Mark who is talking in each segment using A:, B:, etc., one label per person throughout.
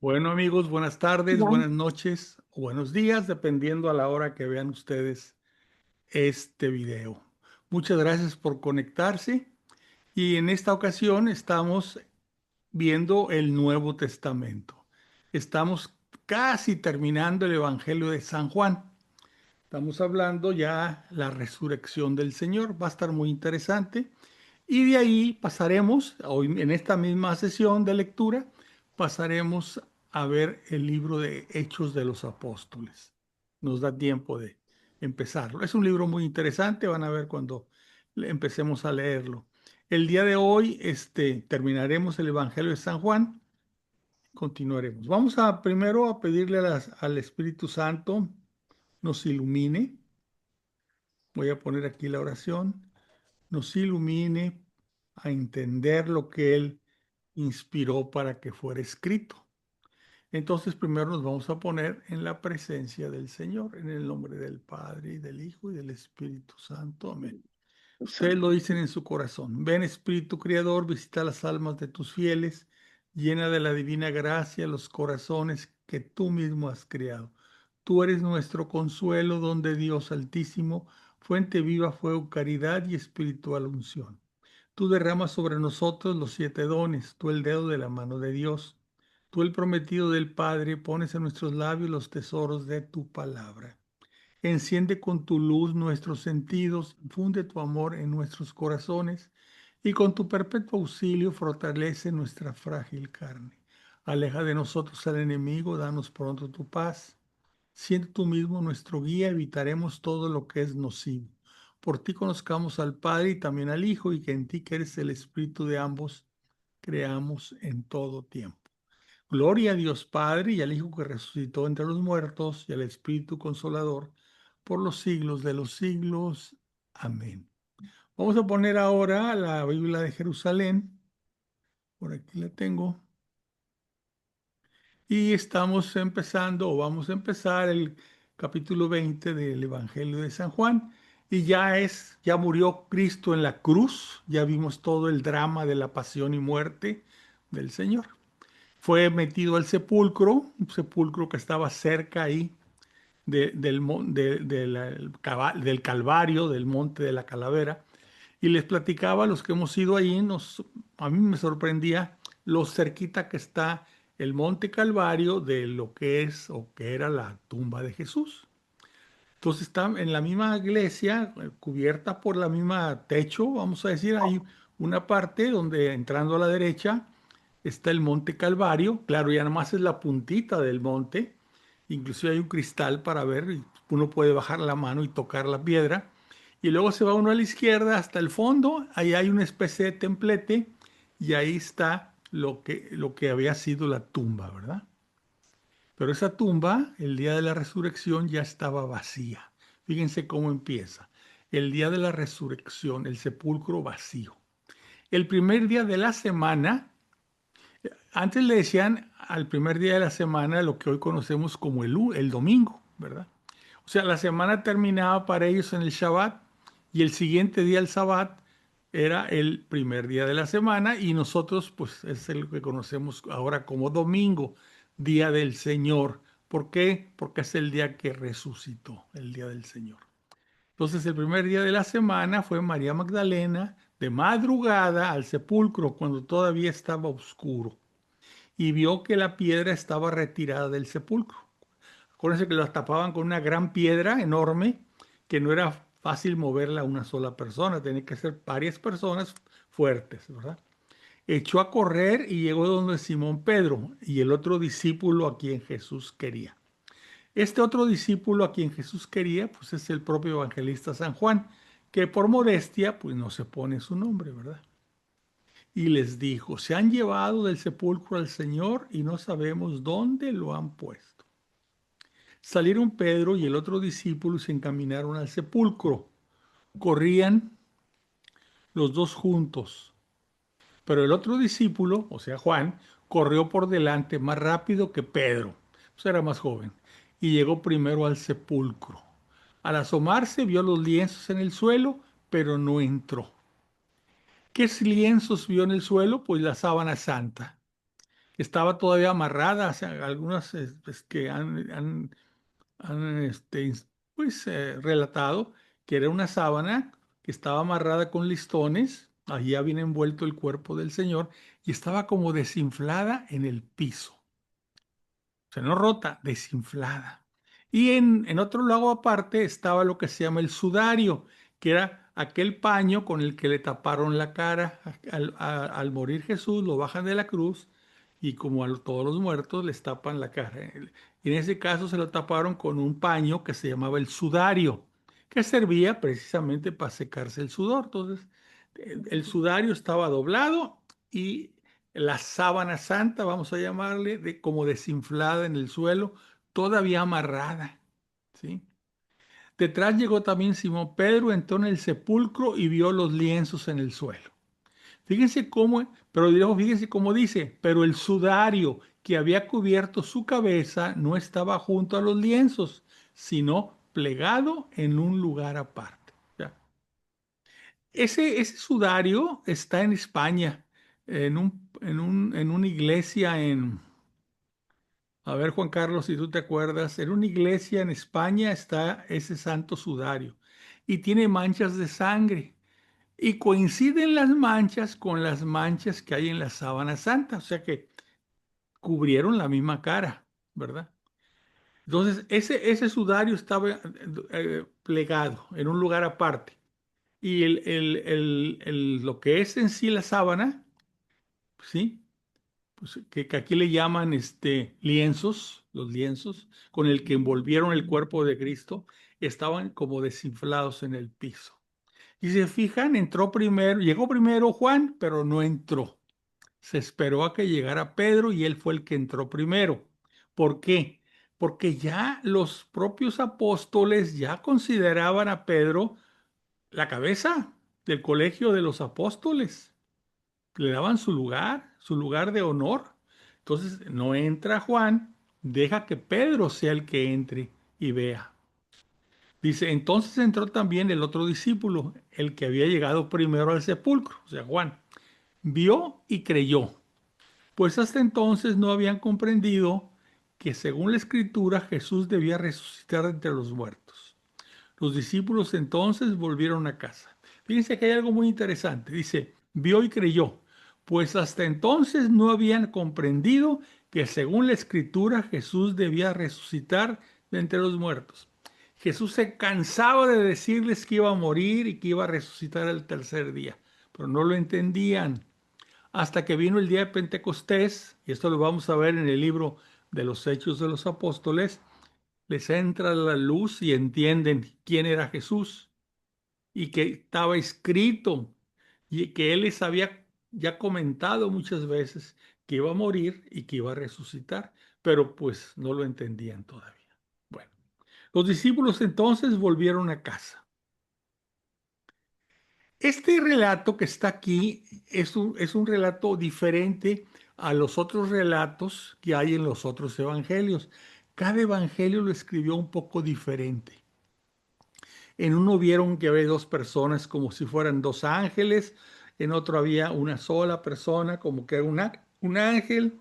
A: Bueno, amigos, buenas tardes,
B: Ya.
A: buenas noches o buenos días, dependiendo a la hora que vean ustedes este video. Muchas gracias por conectarse y en esta ocasión estamos viendo el Nuevo Testamento. Estamos casi terminando el Evangelio de San Juan. Estamos hablando ya la resurrección del Señor. Va a estar muy interesante. Y de ahí pasaremos, hoy en esta misma sesión de lectura, pasaremos a ver el libro de Hechos de los Apóstoles. Nos da tiempo de empezarlo. Es un libro muy interesante, van a ver cuando empecemos a leerlo. El día de hoy, terminaremos el Evangelio de San Juan, continuaremos. Vamos a primero a pedirle al Espíritu Santo nos ilumine. Voy a poner aquí la oración, nos ilumine a entender lo que Él inspiró para que fuera escrito. Entonces primero nos vamos a poner en la presencia del Señor, en el nombre del Padre y del Hijo y del Espíritu Santo. Amén. Ustedes lo dicen en su corazón. Ven Espíritu Creador, visita las almas de tus fieles, llena de la divina gracia los corazones que tú mismo has creado. Tú eres nuestro consuelo, don de Dios Altísimo, fuente viva, fuego, caridad y espiritual unción. Tú derramas sobre nosotros los siete dones, tú el dedo de la mano de Dios, tú el prometido del Padre, pones en nuestros labios los tesoros de tu palabra. Enciende con tu luz nuestros sentidos, funde tu amor en nuestros corazones y con tu perpetuo auxilio fortalece nuestra frágil carne. Aleja de nosotros al enemigo, danos pronto tu paz. Siendo tú mismo nuestro guía, evitaremos todo lo que es nocivo. Por ti conozcamos al Padre y también al Hijo, y que en ti, que eres el Espíritu de ambos, creamos en todo tiempo. Gloria a Dios Padre y al Hijo que resucitó entre los muertos y al Espíritu Consolador por los siglos de los siglos. Amén. Vamos a poner ahora la Biblia de Jerusalén. Por aquí la tengo. Y estamos empezando, o vamos a empezar el capítulo 20 del Evangelio de San Juan. Y ya murió Cristo en la cruz. Ya vimos todo el drama de la pasión y muerte del Señor. Fue metido al sepulcro, un sepulcro que estaba cerca ahí del Calvario, del Monte de la Calavera, y les platicaba a los que hemos ido ahí, a mí me sorprendía lo cerquita que está el Monte Calvario de lo que es o que era la tumba de Jesús. Entonces está en la misma iglesia, cubierta por la misma techo, vamos a decir, hay una parte donde entrando a la derecha está el Monte Calvario, claro, ya nomás es la puntita del monte, inclusive hay un cristal para ver, y uno puede bajar la mano y tocar la piedra, y luego se va uno a la izquierda hasta el fondo, ahí hay una especie de templete, y ahí está lo que había sido la tumba, ¿verdad? Pero esa tumba, el día de la resurrección, ya estaba vacía. Fíjense cómo empieza. El día de la resurrección, el sepulcro vacío. El primer día de la semana, antes le decían al primer día de la semana lo que hoy conocemos como el domingo, ¿verdad? O sea, la semana terminaba para ellos en el Shabbat y el siguiente día, el Sabbat, era el primer día de la semana y nosotros, pues, es el que conocemos ahora como domingo, día del Señor. ¿Por qué? Porque es el día que resucitó, el día del Señor. Entonces, el primer día de la semana fue María Magdalena de madrugada al sepulcro cuando todavía estaba oscuro y vio que la piedra estaba retirada del sepulcro. Acuérdense que la tapaban con una gran piedra enorme que no era fácil moverla a una sola persona, tenía que ser varias personas fuertes, ¿verdad? Echó a correr y llegó donde Simón Pedro y el otro discípulo a quien Jesús quería. Este otro discípulo a quien Jesús quería, pues es el propio evangelista San Juan, que por modestia, pues no se pone su nombre, ¿verdad? Y les dijo, se han llevado del sepulcro al Señor y no sabemos dónde lo han puesto. Salieron Pedro y el otro discípulo y se encaminaron al sepulcro. Corrían los dos juntos, pero el otro discípulo, o sea Juan, corrió por delante más rápido que Pedro, pues era más joven, y llegó primero al sepulcro. Al asomarse vio los lienzos en el suelo, pero no entró. ¿Qué lienzos vio en el suelo? Pues la sábana santa. estaba todavía amarrada. O sea, algunas que han, pues, relatado que era una sábana que estaba amarrada con listones, allí había envuelto el cuerpo del Señor y estaba como desinflada en el piso. O sea, no rota, desinflada. Y en otro lado aparte estaba lo que se llama el sudario, que era aquel paño con el que le taparon la cara al morir Jesús, lo bajan de la cruz y como a todos los muertos les tapan la cara. Y en ese caso se lo taparon con un paño que se llamaba el sudario, que servía precisamente para secarse el sudor. Entonces, el sudario estaba doblado y la sábana santa, vamos a llamarle, como desinflada en el suelo, todavía amarrada, ¿sí? Detrás llegó también Simón Pedro, entró en el sepulcro y vio los lienzos en el suelo. Fíjense cómo, pero luego fíjense cómo dice, pero el sudario que había cubierto su cabeza no estaba junto a los lienzos, sino plegado en un lugar aparte. Ya. Ese sudario está en España, en una iglesia a ver, Juan Carlos, si tú te acuerdas, en una iglesia en España está ese santo sudario y tiene manchas de sangre y coinciden las manchas con las manchas que hay en la sábana santa, o sea que cubrieron la misma cara, ¿verdad? Entonces, ese sudario estaba plegado en un lugar aparte y lo que es en sí la sábana, ¿sí? Pues, que aquí le llaman lienzos, los lienzos con el que envolvieron el cuerpo de Cristo, estaban como desinflados en el piso. Y se fijan, llegó primero Juan, pero no entró. Se esperó a que llegara Pedro y él fue el que entró primero. ¿Por qué? Porque ya los propios apóstoles ya consideraban a Pedro la cabeza del colegio de los apóstoles, le daban su lugar de honor. Entonces no entra Juan, deja que Pedro sea el que entre y vea. Dice, entonces entró también el otro discípulo, el que había llegado primero al sepulcro, o sea, Juan. Vio y creyó, pues hasta entonces no habían comprendido que según la escritura Jesús debía resucitar de entre los muertos. Los discípulos entonces volvieron a casa. Fíjense que hay algo muy interesante. Dice, vio y creyó, pues hasta entonces no habían comprendido que según la escritura Jesús debía resucitar de entre los muertos. Jesús se cansaba de decirles que iba a morir y que iba a resucitar el tercer día, pero no lo entendían. Hasta que vino el día de Pentecostés, y esto lo vamos a ver en el libro de los Hechos de los Apóstoles, les entra la luz y entienden quién era Jesús y que estaba escrito y que él les había ya comentado muchas veces que iba a morir y que iba a resucitar, pero pues no lo entendían todavía. Bueno, los discípulos entonces volvieron a casa. Este relato que está aquí es un relato diferente a los otros relatos que hay en los otros evangelios. Cada evangelio lo escribió un poco diferente. En uno vieron que había dos personas como si fueran dos ángeles, en otro había una sola persona como que era un ángel,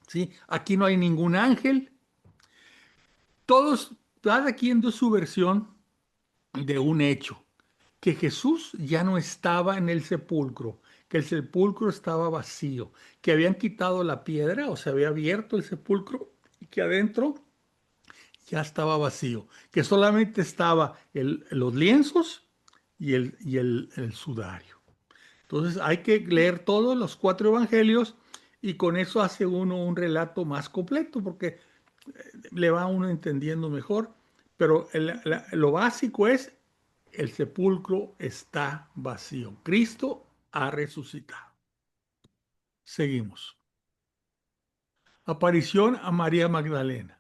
A: ¿sí? Aquí no hay ningún ángel. Todos, cada quien dio su versión de un hecho, que Jesús ya no estaba en el sepulcro, que el sepulcro estaba vacío, que habían quitado la piedra o se había abierto el sepulcro y que adentro ya estaba vacío, que solamente estaba los lienzos y el sudario. Entonces hay que leer todos los cuatro evangelios y con eso hace uno un relato más completo porque le va uno entendiendo mejor. Pero lo básico es el sepulcro está vacío. Cristo ha resucitado. Seguimos. Aparición a María Magdalena.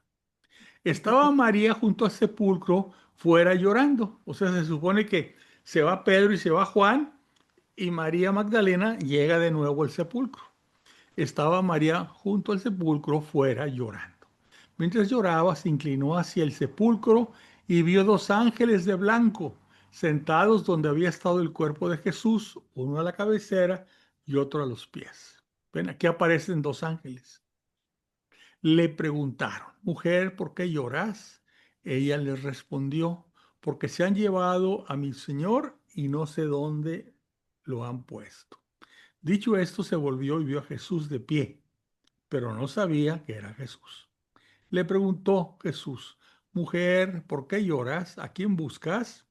A: Estaba María junto al sepulcro fuera llorando. O sea, se supone que se va Pedro y se va Juan y María Magdalena llega de nuevo al sepulcro. Estaba María junto al sepulcro fuera llorando. Mientras lloraba, se inclinó hacia el sepulcro y vio dos ángeles de blanco sentados donde había estado el cuerpo de Jesús, uno a la cabecera y otro a los pies. Ven, aquí aparecen dos ángeles. Le preguntaron, mujer, ¿por qué lloras? Ella les respondió, porque se han llevado a mi señor y no sé dónde lo han puesto. Dicho esto, se volvió y vio a Jesús de pie, pero no sabía que era Jesús. Le preguntó Jesús, mujer, ¿por qué lloras? ¿A quién buscas?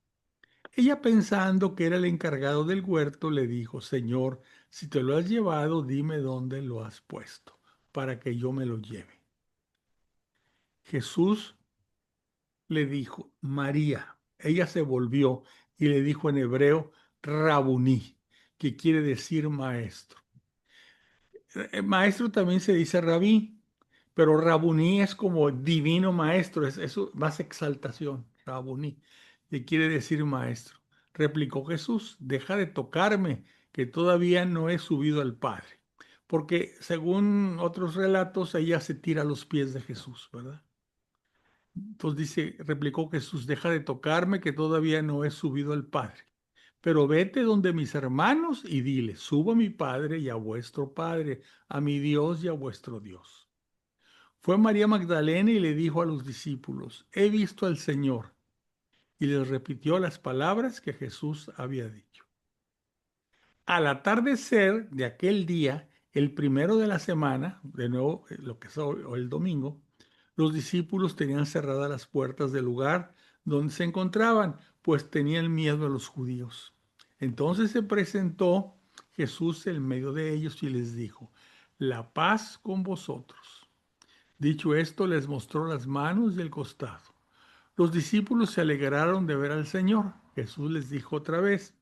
A: Ella, pensando que era el encargado del huerto, le dijo, Señor, si te lo has llevado, dime dónde lo has puesto, para que yo me lo lleve. Jesús le dijo, María. Ella se volvió y le dijo en hebreo, Rabuní, que quiere decir maestro. Maestro también se dice rabí, pero Rabuní es como divino maestro, es más exaltación, Rabuní, que quiere decir maestro. Replicó Jesús, deja de tocarme, que todavía no he subido al Padre. Porque según otros relatos, ella se tira a los pies de Jesús, ¿verdad? Entonces dice, replicó Jesús, deja de tocarme, que todavía no he subido al Padre. Pero vete donde mis hermanos y dile, subo a mi Padre y a vuestro Padre, a mi Dios y a vuestro Dios. Fue María Magdalena y le dijo a los discípulos, he visto al Señor. Y les repitió las palabras que Jesús había dicho. Al atardecer de aquel día, el primero de la semana, de nuevo lo que es hoy, el domingo, los discípulos tenían cerradas las puertas del lugar donde se encontraban, pues tenían miedo a los judíos. Entonces se presentó Jesús en medio de ellos y les dijo, la paz con vosotros. Dicho esto, les mostró las manos y el costado. Los discípulos se alegraron de ver al Señor. Jesús les dijo otra vez,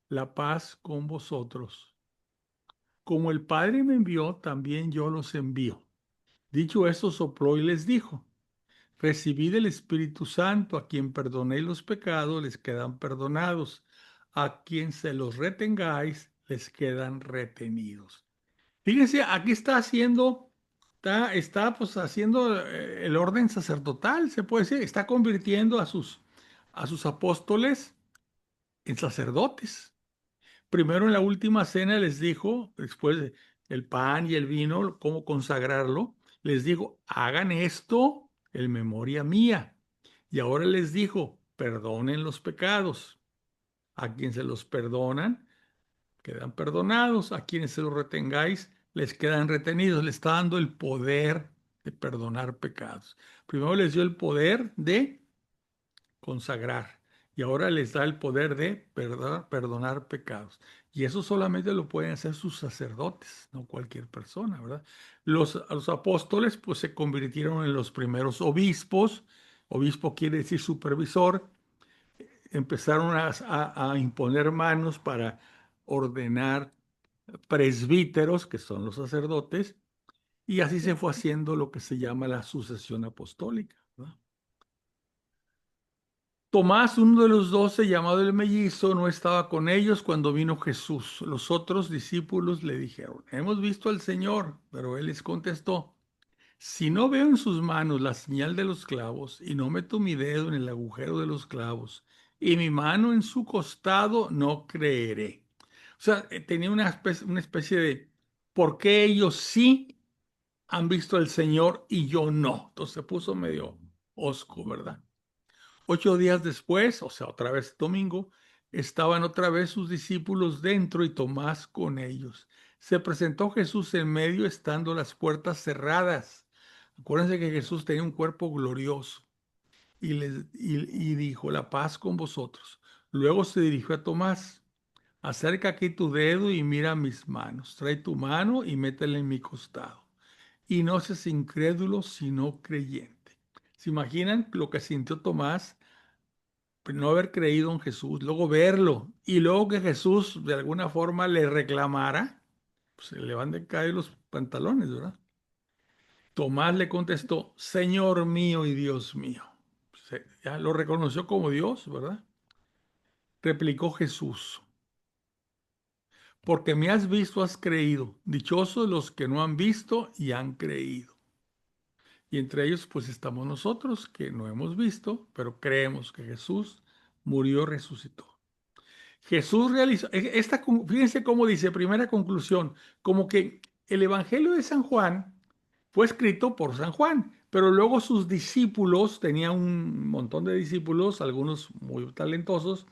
A: la paz con vosotros. Como el Padre me envió, también yo los envío. Dicho esto, sopló y les dijo, recibid el Espíritu Santo, a quien perdonéis los pecados, les quedan perdonados. A quien se los retengáis, les quedan retenidos. Fíjense, aquí está haciendo, está pues haciendo el orden sacerdotal, se puede decir, está convirtiendo a sus apóstoles en sacerdotes. Primero en la última cena les dijo, después el pan y el vino, cómo consagrarlo, les dijo, hagan esto en memoria mía. Y ahora les dijo, perdonen los pecados. A quien se los perdonan, quedan perdonados. A quienes se los retengáis, les quedan retenidos. Les está dando el poder de perdonar pecados. Primero les dio el poder de consagrar. Y ahora les da el poder de perdonar pecados. Y eso solamente lo pueden hacer sus sacerdotes, no cualquier persona, ¿verdad? Los apóstoles pues se convirtieron en los primeros obispos. Obispo quiere decir supervisor. Empezaron a imponer manos para ordenar presbíteros, que son los sacerdotes, y así se fue haciendo lo que se llama la sucesión apostólica, ¿verdad? Tomás, uno de los 12, llamado el mellizo, no estaba con ellos cuando vino Jesús. Los otros discípulos le dijeron, hemos visto al Señor, pero él les contestó, si no veo en sus manos la señal de los clavos y no meto mi dedo en el agujero de los clavos y mi mano en su costado, no creeré. O sea, tenía una especie de, ¿por qué ellos sí han visto al Señor y yo no? Entonces se puso medio osco, ¿verdad? 8 días después, o sea, otra vez domingo, estaban otra vez sus discípulos dentro y Tomás con ellos. Se presentó Jesús en medio, estando las puertas cerradas. Acuérdense que Jesús tenía un cuerpo glorioso y dijo, la paz con vosotros. Luego se dirigió a Tomás, acerca aquí tu dedo y mira mis manos. Trae tu mano y métela en mi costado. Y no seas incrédulo, sino creyente. ¿Se imaginan lo que sintió Tomás? No haber creído en Jesús, luego verlo y luego que Jesús de alguna forma le reclamara, pues se le van de caer los pantalones, ¿verdad? Tomás le contestó, Señor mío y Dios mío. Ya lo reconoció como Dios, ¿verdad? Replicó Jesús, porque me has visto, has creído. Dichosos los que no han visto y han creído. Y entre ellos pues estamos nosotros que no hemos visto, pero creemos que Jesús murió, resucitó. Jesús realizó, fíjense cómo dice, primera conclusión, como que el Evangelio de San Juan fue escrito por San Juan, pero luego sus discípulos, tenía un montón de discípulos, algunos muy talentosos,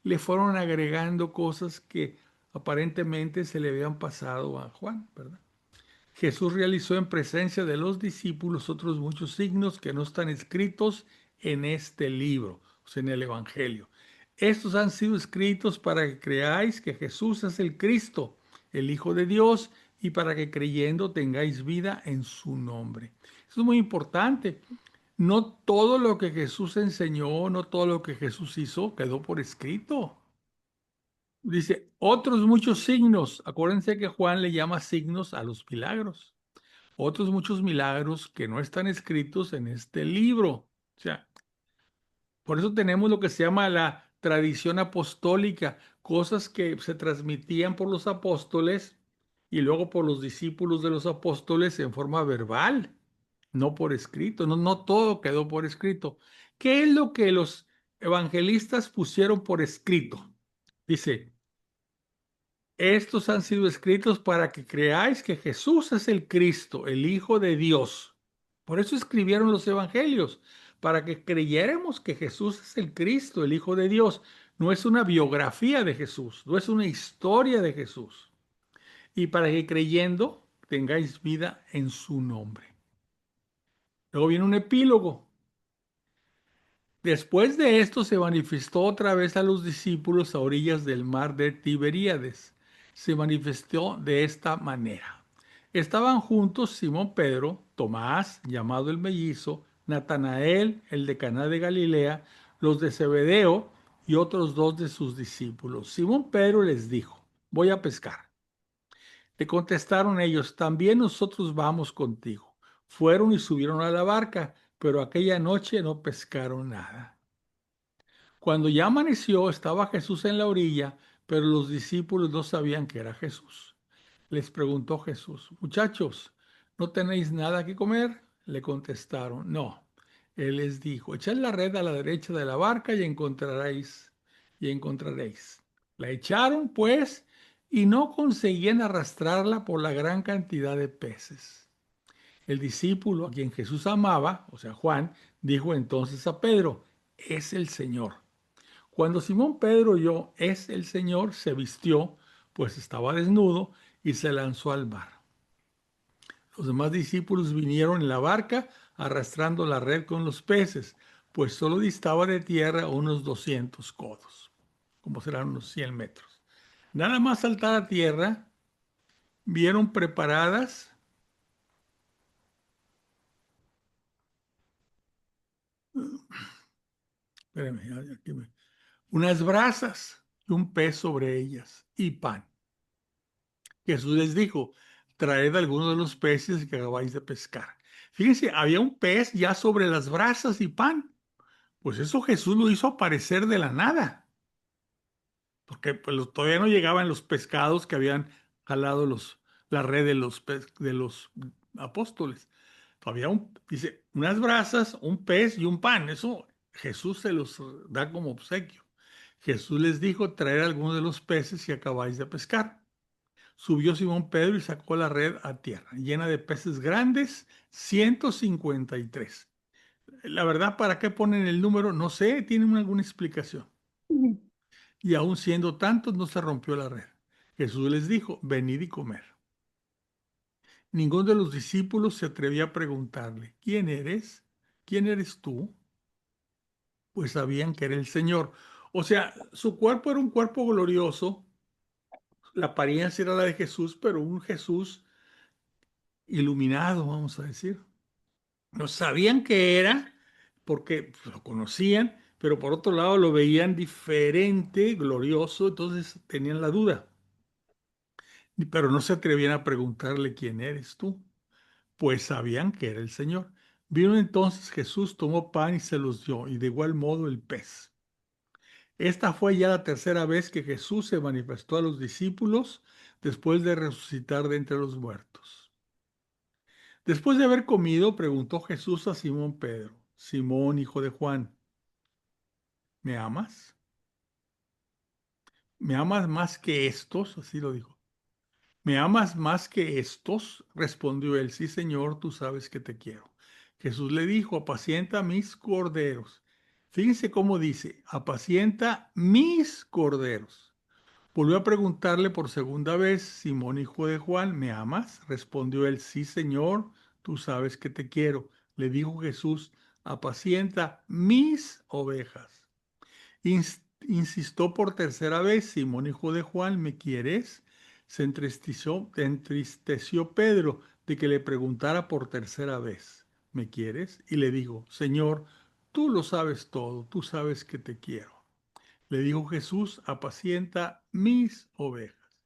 A: le fueron agregando cosas que aparentemente se le habían pasado a Juan, ¿verdad? Jesús realizó en presencia de los discípulos otros muchos signos que no están escritos en este libro, o sea, en el Evangelio. Estos han sido escritos para que creáis que Jesús es el Cristo, el Hijo de Dios, y para que creyendo tengáis vida en su nombre. Eso es muy importante. No todo lo que Jesús enseñó, no todo lo que Jesús hizo quedó por escrito. Dice, otros muchos signos. Acuérdense que Juan le llama signos a los milagros. Otros muchos milagros que no están escritos en este libro. O sea, por eso tenemos lo que se llama la tradición apostólica, cosas que se transmitían por los apóstoles y luego por los discípulos de los apóstoles en forma verbal, no por escrito. No, no todo quedó por escrito. ¿Qué es lo que los evangelistas pusieron por escrito? Dice, estos han sido escritos para que creáis que Jesús es el Cristo, el Hijo de Dios. Por eso escribieron los evangelios, para que creyéramos que Jesús es el Cristo, el Hijo de Dios. No es una biografía de Jesús, no es una historia de Jesús. Y para que creyendo tengáis vida en su nombre. Luego viene un epílogo. Después de esto se manifestó otra vez a los discípulos a orillas del mar de Tiberíades. Se manifestó de esta manera. Estaban juntos Simón Pedro, Tomás, llamado el mellizo, Natanael, el de Caná de Galilea, los de Zebedeo y otros dos de sus discípulos. Simón Pedro les dijo, voy a pescar. Le contestaron ellos, también nosotros vamos contigo. Fueron y subieron a la barca, pero aquella noche no pescaron nada. Cuando ya amaneció, estaba Jesús en la orilla, pero los discípulos no sabían que era Jesús. Les preguntó Jesús, muchachos, ¿no tenéis nada que comer? Le contestaron, no. Él les dijo, echad la red a la derecha de la barca y encontraréis. La echaron, pues, y no conseguían arrastrarla por la gran cantidad de peces. El discípulo a quien Jesús amaba, o sea, Juan, dijo entonces a Pedro, es el Señor. Cuando Simón Pedro oyó, es el Señor, se vistió, pues estaba desnudo, y se lanzó al mar. Los demás discípulos vinieron en la barca arrastrando la red con los peces, pues solo distaba de tierra unos 200 codos, como serán unos 100 metros. Nada más saltar a tierra, vieron preparadas, espérenme, unas brasas y un pez sobre ellas y pan. Jesús les dijo, traed algunos de los peces que acabáis de pescar. Fíjense, había un pez ya sobre las brasas y pan. Pues eso Jesús lo hizo aparecer de la nada, porque pues, todavía no llegaban los pescados que habían jalado la red de los apóstoles. Todavía dice, unas brasas, un pez y un pan. Eso Jesús se los da como obsequio. Jesús les dijo, traer algunos de los peces que acabáis de pescar. Subió Simón Pedro y sacó la red a tierra, llena de peces grandes, 153. La verdad, ¿para qué ponen el número? No sé, tienen alguna explicación.
B: Ujú.
A: Y aun siendo tantos, no se rompió la red. Jesús les dijo, venid y comer. Ninguno de los discípulos se atrevía a preguntarle, ¿quién eres? ¿Quién eres tú? Pues sabían que era el Señor. O sea, su cuerpo era un cuerpo glorioso, la apariencia era la de Jesús, pero un Jesús iluminado, vamos a decir. No sabían qué era porque lo conocían, pero por otro lado lo veían diferente, glorioso, entonces tenían la duda. Pero no se atrevían a preguntarle quién eres tú, pues sabían que era el Señor. Vino entonces Jesús, tomó pan y se los dio, y de igual modo el pez. Esta fue ya la tercera vez que Jesús se manifestó a los discípulos después de resucitar de entre los muertos. Después de haber comido, preguntó Jesús a Simón Pedro, Simón, hijo de Juan, ¿me amas? ¿Me amas más que estos? Así lo dijo. ¿Me amas más que estos? Respondió él, sí, Señor, tú sabes que te quiero. Jesús le dijo, apacienta mis corderos. Fíjense cómo dice, apacienta mis corderos. Volvió a preguntarle por segunda vez, Simón, hijo de Juan, ¿me amas? Respondió él, sí, Señor, tú sabes que te quiero. Le dijo Jesús, apacienta mis ovejas. Insistió por tercera vez, Simón, hijo de Juan, ¿me quieres? Se entristeció Pedro de que le preguntara por tercera vez, ¿me quieres? Y le dijo, Señor, tú lo sabes todo, tú sabes que te quiero. Le dijo Jesús, apacienta mis ovejas.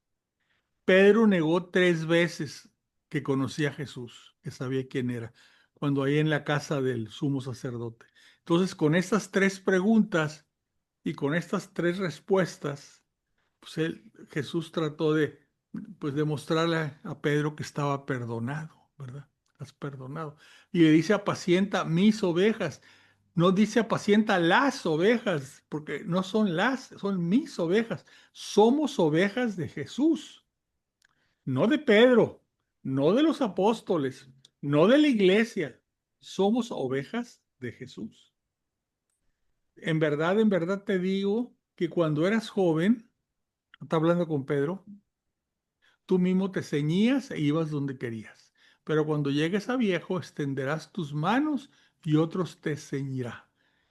A: Pedro negó 3 veces que conocía a Jesús, que sabía quién era, cuando ahí en la casa del sumo sacerdote. Entonces, con estas 3 preguntas y con estas 3 respuestas, pues Jesús trató de, pues, demostrarle a Pedro que estaba perdonado, ¿verdad? Has perdonado. Y le dice, apacienta mis ovejas. No dice apacienta las ovejas, porque no son son mis ovejas. Somos ovejas de Jesús, no de Pedro, no de los apóstoles, no de la iglesia. Somos ovejas de Jesús. En verdad te digo que cuando eras joven, está hablando con Pedro, tú mismo te ceñías e ibas donde querías. Pero cuando llegues a viejo, extenderás tus manos y otros te ceñirá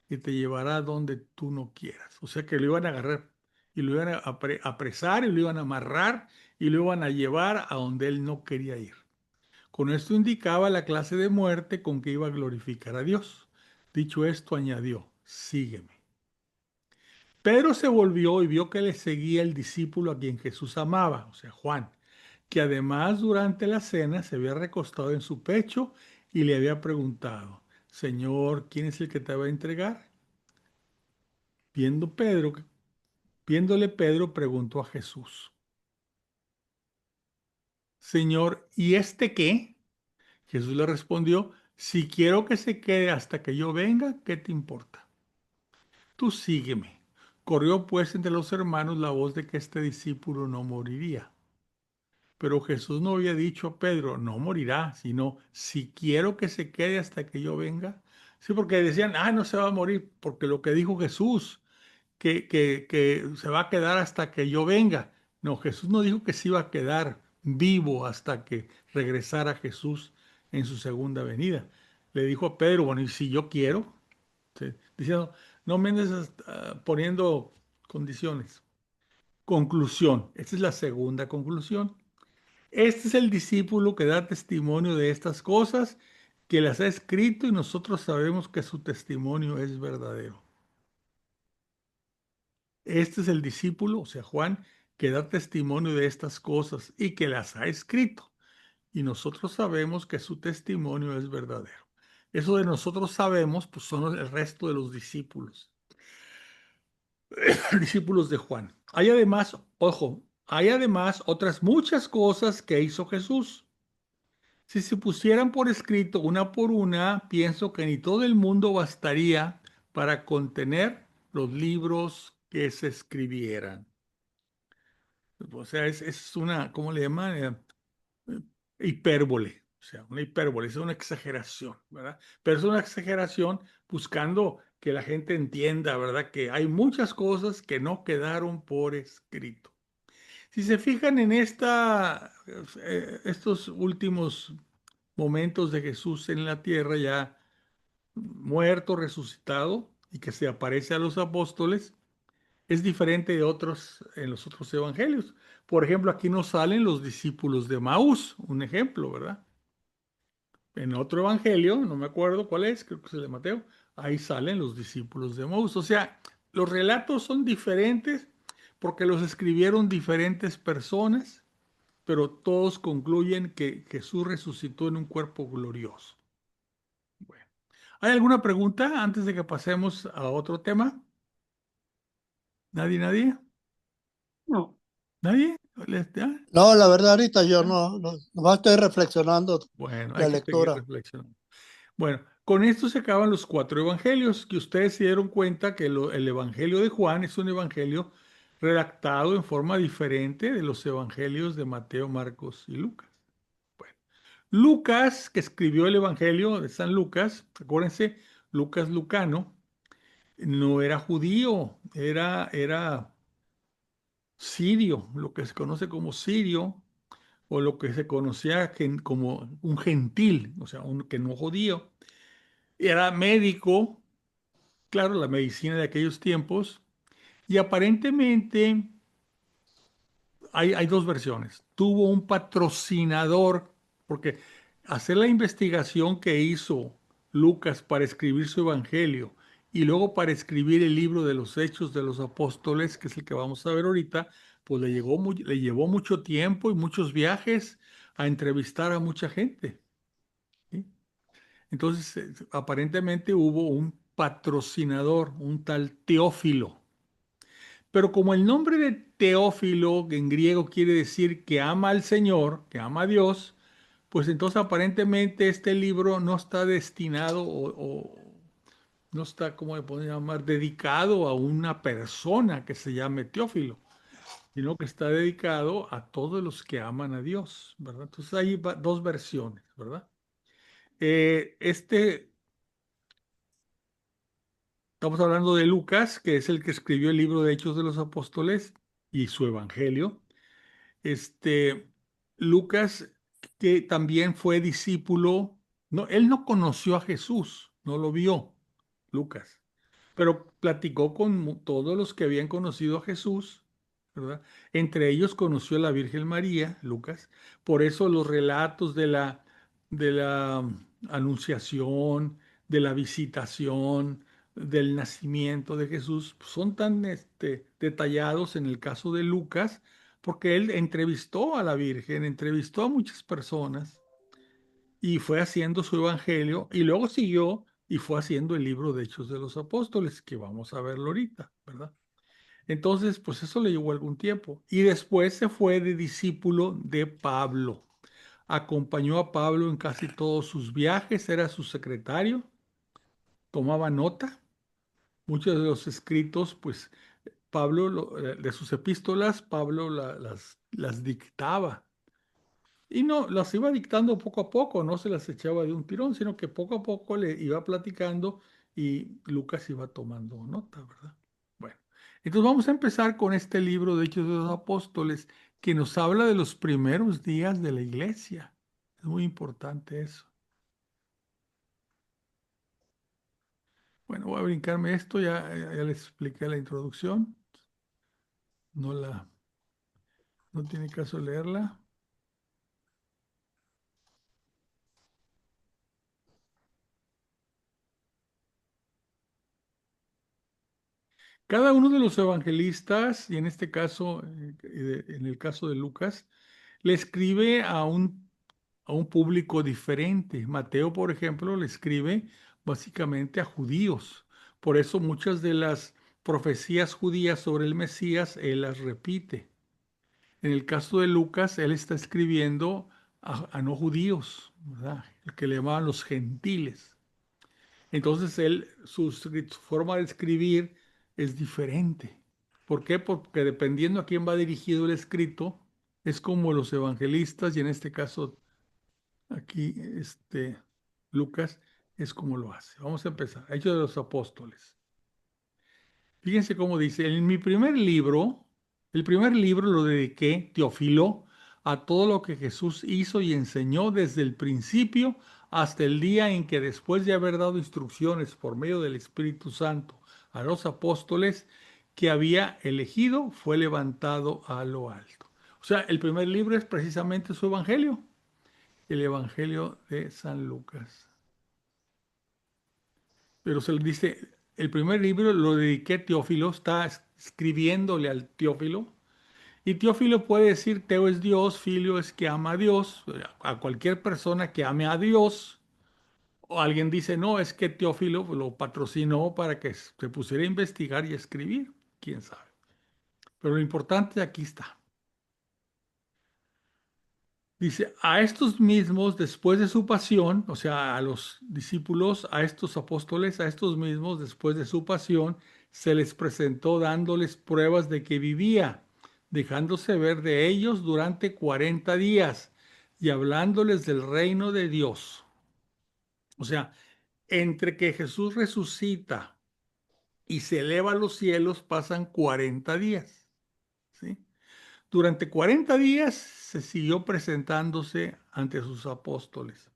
A: y te llevará donde tú no quieras. O sea que lo iban a agarrar y lo iban a apresar y lo iban a amarrar y lo iban a llevar a donde él no quería ir. Con esto indicaba la clase de muerte con que iba a glorificar a Dios. Dicho esto, añadió, sígueme. Pedro se volvió y vio que le seguía el discípulo a quien Jesús amaba, o sea, Juan, que además durante la cena se había recostado en su pecho y le había preguntado, Señor, ¿quién es el que te va a entregar? Viendo Pedro, viéndole Pedro preguntó a Jesús, Señor, ¿y este qué? Jesús le respondió, si quiero que se quede hasta que yo venga, ¿qué te importa? Tú sígueme. Corrió pues entre los hermanos la voz de que este discípulo no moriría. Pero Jesús no había dicho a Pedro, no morirá, sino, si quiero que se quede hasta que yo venga. Sí, porque decían, no se va a morir, porque lo que dijo Jesús, que se va a quedar hasta que yo venga. No, Jesús no dijo que se iba a quedar vivo hasta que regresara Jesús en su segunda venida. Le dijo a Pedro, bueno, ¿y si yo quiero? Sí, diciendo, no me andes poniendo condiciones. Conclusión, esta es la segunda conclusión. Este es el discípulo que da testimonio de estas cosas, que las ha escrito y nosotros sabemos que su testimonio es verdadero. Este es el discípulo, o sea, Juan, que da testimonio de estas cosas y que las ha escrito. Y nosotros sabemos que su testimonio es verdadero. Eso de nosotros sabemos, pues son el resto de los discípulos, discípulos de Juan. Hay además, ojo, hay además otras muchas cosas que hizo Jesús. Si se pusieran por escrito una por una, pienso que ni todo el mundo bastaría para contener los libros que se escribieran. O sea, es una, ¿cómo le llaman? Hipérbole. O sea, una hipérbole, es una exageración, ¿verdad? Pero es una exageración buscando que la gente entienda, ¿verdad? Que hay muchas cosas que no quedaron por escrito. Si se fijan en estos últimos momentos de Jesús en la tierra, ya muerto, resucitado, y que se aparece a los apóstoles, es diferente de otros en los otros evangelios. Por ejemplo, aquí nos salen los discípulos de Maús, un ejemplo, ¿verdad? En otro evangelio, no me acuerdo cuál es, creo que es el de Mateo, ahí salen los discípulos de Maús. O sea, los relatos son diferentes porque los escribieron diferentes personas, pero todos concluyen que Jesús resucitó en un cuerpo glorioso. Bueno, ¿hay alguna pregunta antes de que pasemos a otro tema? ¿Nadie, nadie?
B: No,
A: ¿Nadie? ¿Ah?
B: no, la verdad ahorita yo no, nomás estoy reflexionando
A: Bueno, hay
B: la
A: que seguir
B: lectura.
A: reflexionando. Bueno, con esto se acaban los 4 evangelios, que ustedes se dieron cuenta que el evangelio de Juan es un evangelio redactado en forma diferente de los evangelios de Mateo, Marcos y Lucas. Bueno, Lucas, que escribió el evangelio de San Lucas, acuérdense, Lucas Lucano, no era judío, era sirio, lo que se conoce como sirio, o lo que se conocía como un gentil, o sea, un que no judío. Era médico, claro, la medicina de aquellos tiempos, y aparentemente hay dos versiones. Tuvo un patrocinador, porque hacer la investigación que hizo Lucas para escribir su evangelio y luego para escribir el libro de los Hechos de los Apóstoles, que es el que vamos a ver ahorita, pues le llevó mucho tiempo y muchos viajes a entrevistar a mucha gente. ¿Sí? Entonces, aparentemente hubo un patrocinador, un tal Teófilo. Pero como el nombre de Teófilo en griego quiere decir que ama al Señor, que ama a Dios, pues entonces aparentemente este libro no está destinado o no está, ¿cómo le podemos llamar?, dedicado a una persona que se llame Teófilo, sino que está dedicado a todos los que aman a Dios, ¿verdad? Entonces hay dos versiones, ¿verdad? Este Estamos hablando de Lucas, que es el que escribió el libro de Hechos de los Apóstoles y su Evangelio. Este, Lucas, que también fue discípulo, no, él no conoció a Jesús, no lo vio, Lucas, pero platicó con todos los que habían conocido a Jesús, ¿verdad? Entre ellos conoció a la Virgen María, Lucas. Por eso los relatos de la anunciación, de la visitación, del nacimiento de Jesús son tan detallados en el caso de Lucas, porque él entrevistó a la Virgen, entrevistó a muchas personas y fue haciendo su evangelio y luego siguió y fue haciendo el libro de Hechos de los Apóstoles, que vamos a verlo ahorita, ¿verdad? Entonces, pues eso le llevó algún tiempo. Y después se fue de discípulo de Pablo. Acompañó a Pablo en casi todos sus viajes, era su secretario, tomaba nota. Muchos de los escritos, pues Pablo, de sus epístolas, Pablo las dictaba. Y no, las iba dictando poco a poco, no se las echaba de un tirón, sino que poco a poco le iba platicando y Lucas iba tomando nota, ¿verdad? Bueno, entonces vamos a empezar con este libro de Hechos de los Apóstoles, que nos habla de los primeros días de la iglesia. Es muy importante eso. Bueno, voy a brincarme esto, ya les expliqué la introducción, no no tiene caso leerla. Cada uno de los evangelistas, y en este caso, en el caso de Lucas, le escribe a un público diferente. Mateo, por ejemplo, le escribe básicamente a judíos. Por eso muchas de las profecías judías sobre el Mesías, él las repite. En el caso de Lucas, él está escribiendo a no judíos, ¿verdad? El que le llamaban los gentiles. Entonces su forma de escribir es diferente. ¿Por qué? Porque dependiendo a quién va dirigido el escrito, es como los evangelistas, y en este caso aquí, Lucas, es como lo hace. Vamos a empezar. Hechos de los Apóstoles. Fíjense cómo dice, en mi primer libro, el primer libro lo dediqué, Teófilo, a todo lo que Jesús hizo y enseñó desde el principio hasta el día en que después de haber dado instrucciones por medio del Espíritu Santo a los apóstoles que había elegido, fue levantado a lo alto. O sea, el primer libro es precisamente su evangelio, el evangelio de San Lucas. Pero se le dice, el primer libro lo dediqué a Teófilo, está escribiéndole al Teófilo, y Teófilo puede decir, Teo es Dios, Filio es que ama a Dios, a cualquier persona que ame a Dios, o alguien dice, no, es que Teófilo lo patrocinó para que se pusiera a investigar y a escribir, quién sabe. Pero lo importante aquí está. Dice, a estos mismos, después de su pasión, o sea, a los discípulos, a estos apóstoles, a estos mismos, después de su pasión, se les presentó dándoles pruebas de que vivía, dejándose ver de ellos durante 40 días y hablándoles del reino de Dios. O sea, entre que Jesús resucita y se eleva a los cielos pasan 40 días. ¿Sí? Durante 40 días se siguió presentándose ante sus apóstoles,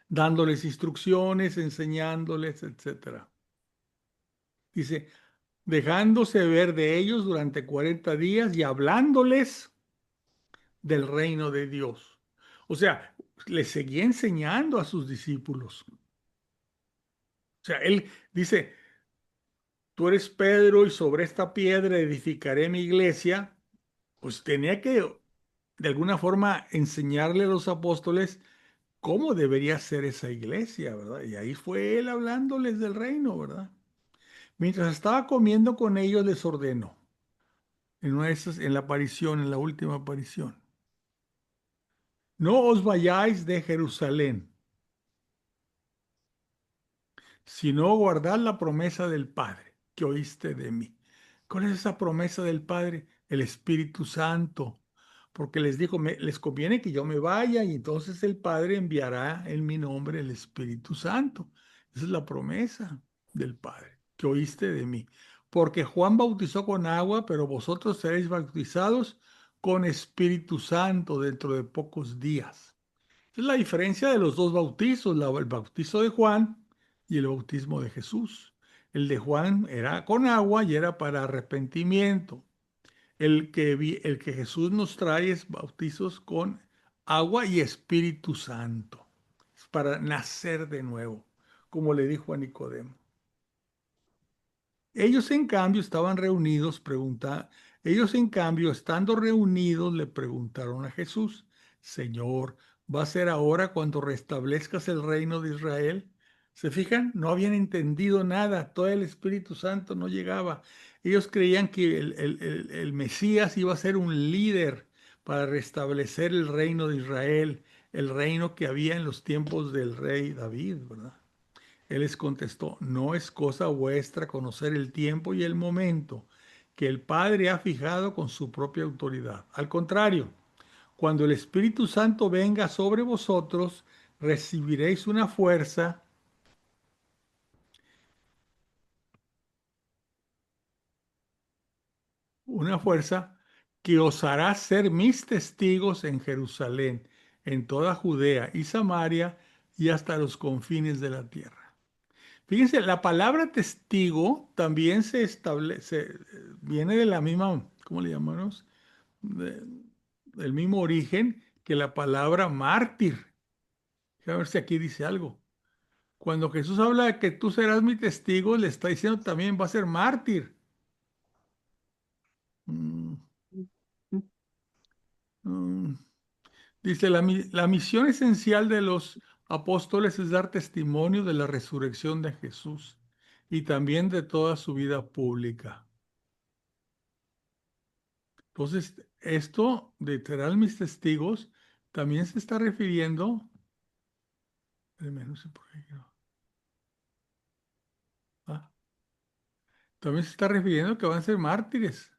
A: dándoles instrucciones, enseñándoles, etcétera. Dice, dejándose ver de ellos durante 40 días y hablándoles del reino de Dios. O sea, les seguía enseñando a sus discípulos. O sea, él dice, tú eres Pedro y sobre esta piedra edificaré mi iglesia. Pues tenía que de alguna forma enseñarle a los apóstoles cómo debería ser esa iglesia, ¿verdad? Y ahí fue él hablándoles del reino, ¿verdad? Mientras estaba comiendo con ellos les ordenó, en una de esas, en la aparición, en la última aparición, no os vayáis de Jerusalén, sino guardad la promesa del Padre que oíste de mí. ¿Cuál es esa promesa del Padre? El Espíritu Santo. Porque les dijo, les conviene que yo me vaya y entonces el Padre enviará en mi nombre el Espíritu Santo. Esa es la promesa del Padre que oíste de mí. Porque Juan bautizó con agua, pero vosotros seréis bautizados con Espíritu Santo dentro de pocos días. Es la diferencia de los dos bautizos, el bautizo de Juan y el bautismo de Jesús. El de Juan era con agua y era para arrepentimiento. El que Jesús nos trae es bautizos con agua y Espíritu Santo. Es para nacer de nuevo, como le dijo a Nicodemo. Ellos en cambio estaban reunidos, ellos en cambio estando reunidos le preguntaron a Jesús, Señor, ¿va a ser ahora cuando restablezcas el reino de Israel? ¿Se fijan? No habían entendido nada, todo el Espíritu Santo no llegaba. Ellos creían que el Mesías iba a ser un líder para restablecer el reino de Israel, el reino que había en los tiempos del rey David, ¿verdad? Él les contestó, no es cosa vuestra conocer el tiempo y el momento que el Padre ha fijado con su propia autoridad. Al contrario, cuando el Espíritu Santo venga sobre vosotros, recibiréis una fuerza que os hará ser mis testigos en Jerusalén, en toda Judea y Samaria y hasta los confines de la tierra. Fíjense, la palabra testigo también se establece, viene de la misma, ¿cómo le llamamos? De- del mismo origen que la palabra mártir. A ver si aquí dice algo. Cuando Jesús habla de que tú serás mi testigo, le está diciendo también va a ser mártir. Mm, mm. Dice, la misión esencial de los apóstoles es dar testimonio de la resurrección de Jesús y también de toda su vida pública. Entonces, esto de serán mis testigos también se está refiriendo, espérame, no sé por qué ah, también se está refiriendo que van a ser mártires.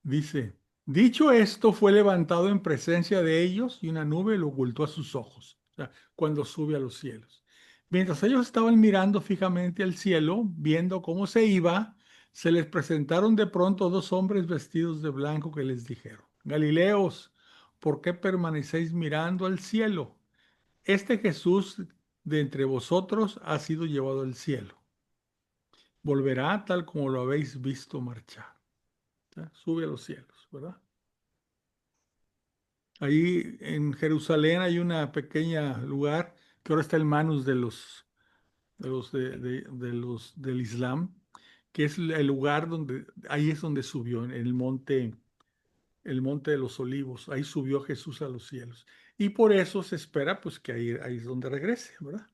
A: Dice, dicho esto, fue levantado en presencia de ellos y una nube lo ocultó a sus ojos, o sea, cuando sube a los cielos. Mientras ellos estaban mirando fijamente al cielo, viendo cómo se iba, se les presentaron de pronto dos hombres vestidos de blanco que les dijeron, Galileos, ¿por qué permanecéis mirando al cielo? Este Jesús de entre vosotros ha sido llevado al cielo. Volverá tal como lo habéis visto marchar. O sea, sube a los cielos, ¿verdad? Ahí en Jerusalén hay una pequeña lugar que ahora está en manos de los del Islam, que es el lugar donde, ahí es donde subió, en el monte de los olivos, ahí subió Jesús a los cielos. Y por eso se espera pues que ahí es donde regrese, ¿verdad?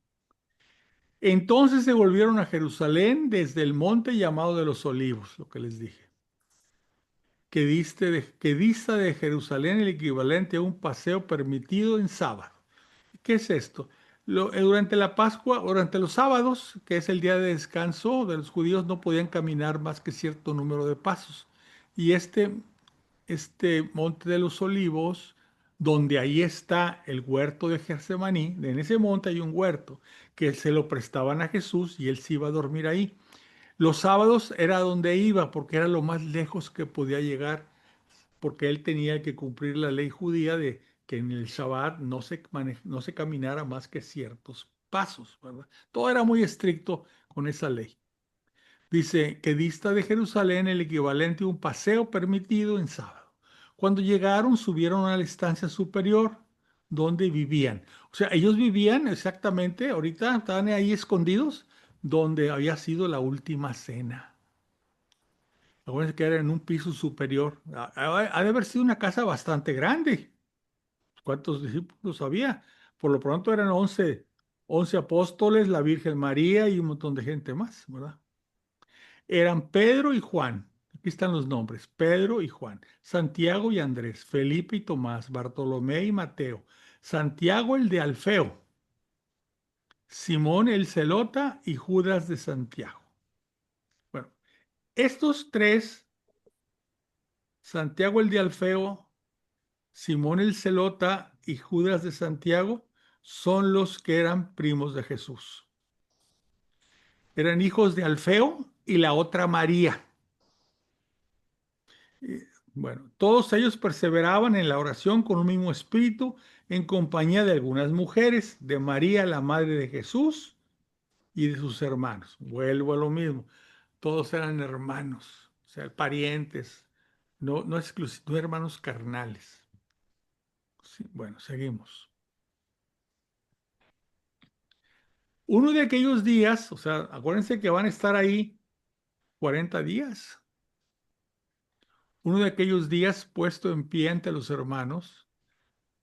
A: Entonces se volvieron a Jerusalén desde el monte llamado de los olivos, lo que les dije, que dista de Jerusalén el equivalente a un paseo permitido en sábado. ¿Qué es esto? Durante la Pascua, durante los sábados, que es el día de descanso de los judíos, no podían caminar más que cierto número de pasos. Y este monte de los olivos, donde ahí está el huerto de Getsemaní, en ese monte hay un huerto que se lo prestaban a Jesús y él se iba a dormir ahí. Los sábados era donde iba porque era lo más lejos que podía llegar, porque él tenía que cumplir la ley judía de que en el Shabbat no se caminara más que ciertos pasos, ¿verdad? Todo era muy estricto con esa ley. Dice que dista de Jerusalén el equivalente a un paseo permitido en sábado. Cuando llegaron, subieron a la estancia superior donde vivían. O sea, ellos vivían exactamente, ahorita estaban ahí escondidos, donde había sido la última cena. Acuérdense que era en un piso superior. Ha de haber sido una casa bastante grande. ¿Cuántos discípulos había? Por lo pronto eran 11 apóstoles, la Virgen María y un montón de gente más, ¿verdad? Eran Pedro y Juan. Aquí están los nombres. Pedro y Juan. Santiago y Andrés. Felipe y Tomás. Bartolomé y Mateo. Santiago el de Alfeo. Simón el Celota y Judas de Santiago. Bueno, estos tres, Santiago el de Alfeo, Simón el Celota y Judas de Santiago, son los que eran primos de Jesús. Eran hijos de Alfeo y la otra María. Bueno, todos ellos perseveraban en la oración con un mismo espíritu, en compañía de algunas mujeres, de María, la madre de Jesús, y de sus hermanos. Vuelvo a lo mismo. Todos eran hermanos, o sea, parientes, no exclusivos, no hermanos carnales. Sí, bueno, seguimos. Uno de aquellos días, o sea, acuérdense que van a estar ahí 40 días. Uno de aquellos días puesto en pie ante los hermanos,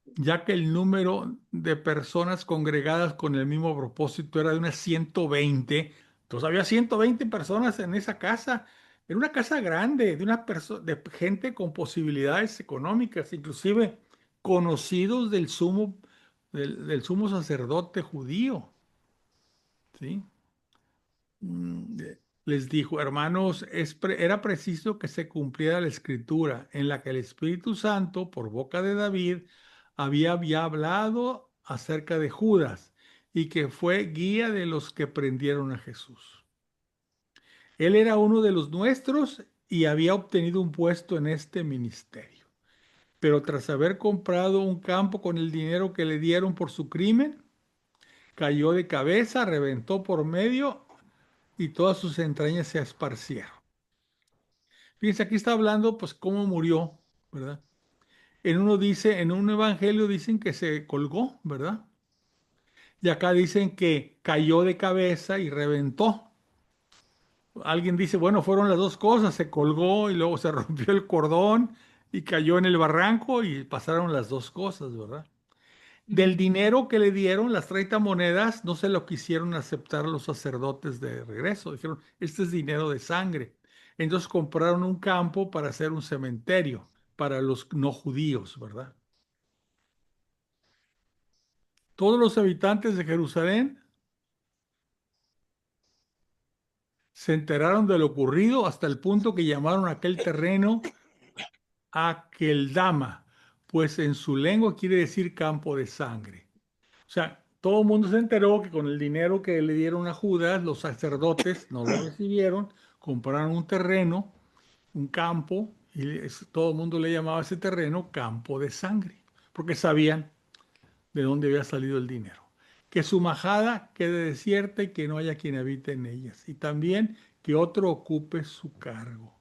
A: ya que el número de personas congregadas con el mismo propósito era de unas 120. Entonces había 120 personas en esa casa. Era una casa grande, de gente con posibilidades económicas, inclusive conocidos del sumo sacerdote judío. ¿Sí? Les dijo, hermanos, era preciso que se cumpliera la escritura en la que el Espíritu Santo, por boca de David, había hablado acerca de Judas y que fue guía de los que prendieron a Jesús. Él era uno de los nuestros y había obtenido un puesto en este ministerio. Pero tras haber comprado un campo con el dinero que le dieron por su crimen, cayó de cabeza, reventó por medio y todas sus entrañas se esparcieron. Fíjense, aquí está hablando, pues, cómo murió, ¿verdad? En un evangelio dicen que se colgó, ¿verdad? Y acá dicen que cayó de cabeza y reventó. Alguien dice, bueno, fueron las dos cosas, se colgó y luego se rompió el cordón y cayó en el barranco y pasaron las dos cosas, ¿verdad? Del dinero que le dieron, las 30 monedas, no se lo quisieron aceptar los sacerdotes de regreso. Dijeron, este es dinero de sangre. Entonces compraron un campo para hacer un cementerio para los no judíos, ¿verdad? Todos los habitantes de Jerusalén se enteraron de lo ocurrido hasta el punto que llamaron a aquel terreno Akeldama, pues en su lengua quiere decir campo de sangre. O sea, todo el mundo se enteró que con el dinero que le dieron a Judas, los sacerdotes no lo recibieron, compraron un terreno, un campo, y todo el mundo le llamaba a ese terreno campo de sangre, porque sabían de dónde había salido el dinero. Que su majada quede desierta y que no haya quien habite en ellas. Y también que otro ocupe su cargo.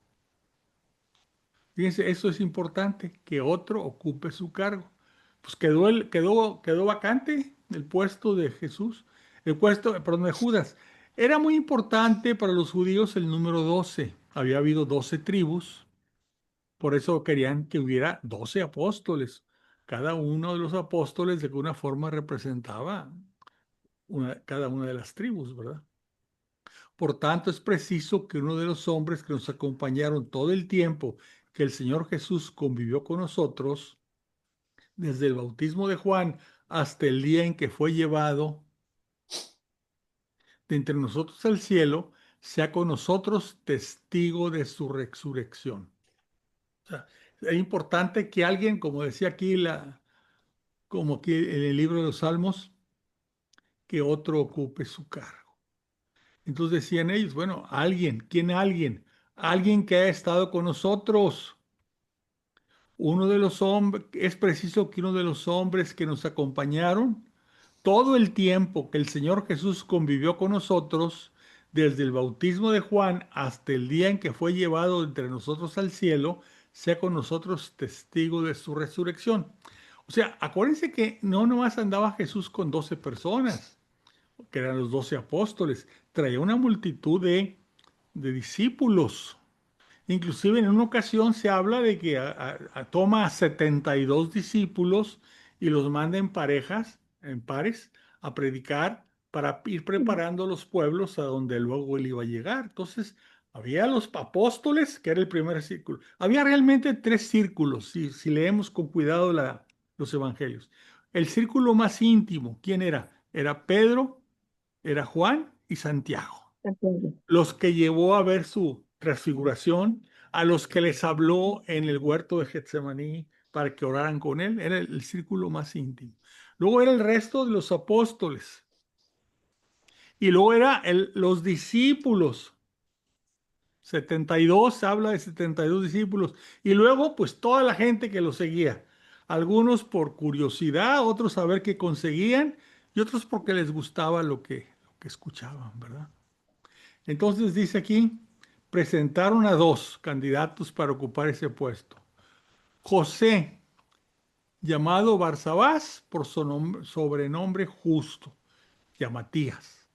A: Fíjense, eso es importante, que otro ocupe su cargo. Pues quedó vacante el puesto de Jesús, el puesto, perdón, de Judas. Era muy importante para los judíos el número 12. Había habido 12 tribus, por eso querían que hubiera 12 apóstoles. Cada uno de los apóstoles de alguna forma representaba cada una de las tribus, ¿verdad? Por tanto, es preciso que uno de los hombres que nos acompañaron todo el tiempo que el Señor Jesús convivió con nosotros, desde el bautismo de Juan hasta el día en que fue llevado de entre nosotros al cielo, sea con nosotros testigo de su resurrección. O sea, es importante que alguien, como decía aquí, como aquí en el libro de los Salmos, que otro ocupe su cargo. Entonces decían ellos, bueno, alguien, ¿quién alguien? Alguien que ha estado con nosotros. Uno de los hombres, es preciso que uno de los hombres que nos acompañaron todo el tiempo que el Señor Jesús convivió con nosotros, desde el bautismo de Juan hasta el día en que fue llevado entre nosotros al cielo, sea con nosotros testigo de su resurrección. O sea, acuérdense que no nomás andaba Jesús con 12 personas, que eran los 12 apóstoles, traía una multitud de discípulos. Inclusive en una ocasión se habla de que toma a 72 discípulos y los manda en parejas, en pares, a predicar para ir preparando los pueblos a donde luego él iba a llegar. Entonces, había los apóstoles, que era el primer círculo. Había realmente tres círculos, si leemos con cuidado los evangelios. El círculo más íntimo, ¿quién era? Era Pedro, era Juan y Santiago,
C: De acuerdo.
A: los que llevó a ver su transfiguración, a los que les habló en el huerto de Getsemaní para que oraran con él, era el círculo más íntimo. Luego era el resto de los apóstoles y luego era los discípulos. 72, se habla de 72 discípulos y luego pues toda la gente que lo seguía. Algunos por curiosidad, otros a ver qué conseguían y otros porque les gustaba lo que escuchaban, ¿verdad? Entonces dice aquí, presentaron a dos candidatos para ocupar ese puesto. José, llamado Barsabás por su sobrenombre justo, y a Matías.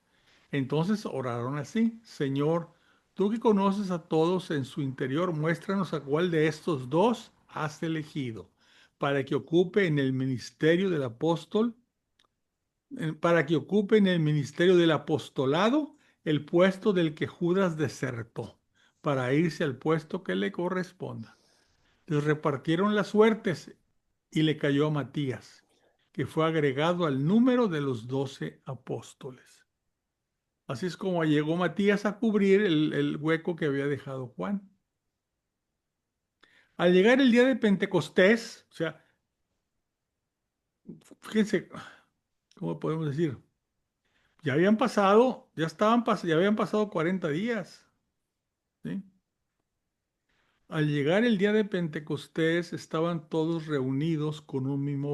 A: Entonces oraron así, Señor, tú que conoces a todos en su interior, muéstranos a cuál de estos dos has elegido para que ocupe en el ministerio del apóstol para que ocupe en el ministerio del apostolado el puesto del que Judas desertó, para irse al puesto que le corresponda. Les repartieron las suertes y le cayó a Matías, que fue agregado al número de los 12 apóstoles. Así es como llegó Matías a cubrir el hueco que había dejado Juan. Al llegar el día de Pentecostés, o sea, fíjense, ¿cómo podemos decir? Ya habían pasado, ya habían pasado 40 días, ¿sí? Al llegar el día de Pentecostés estaban todos reunidos con un mismo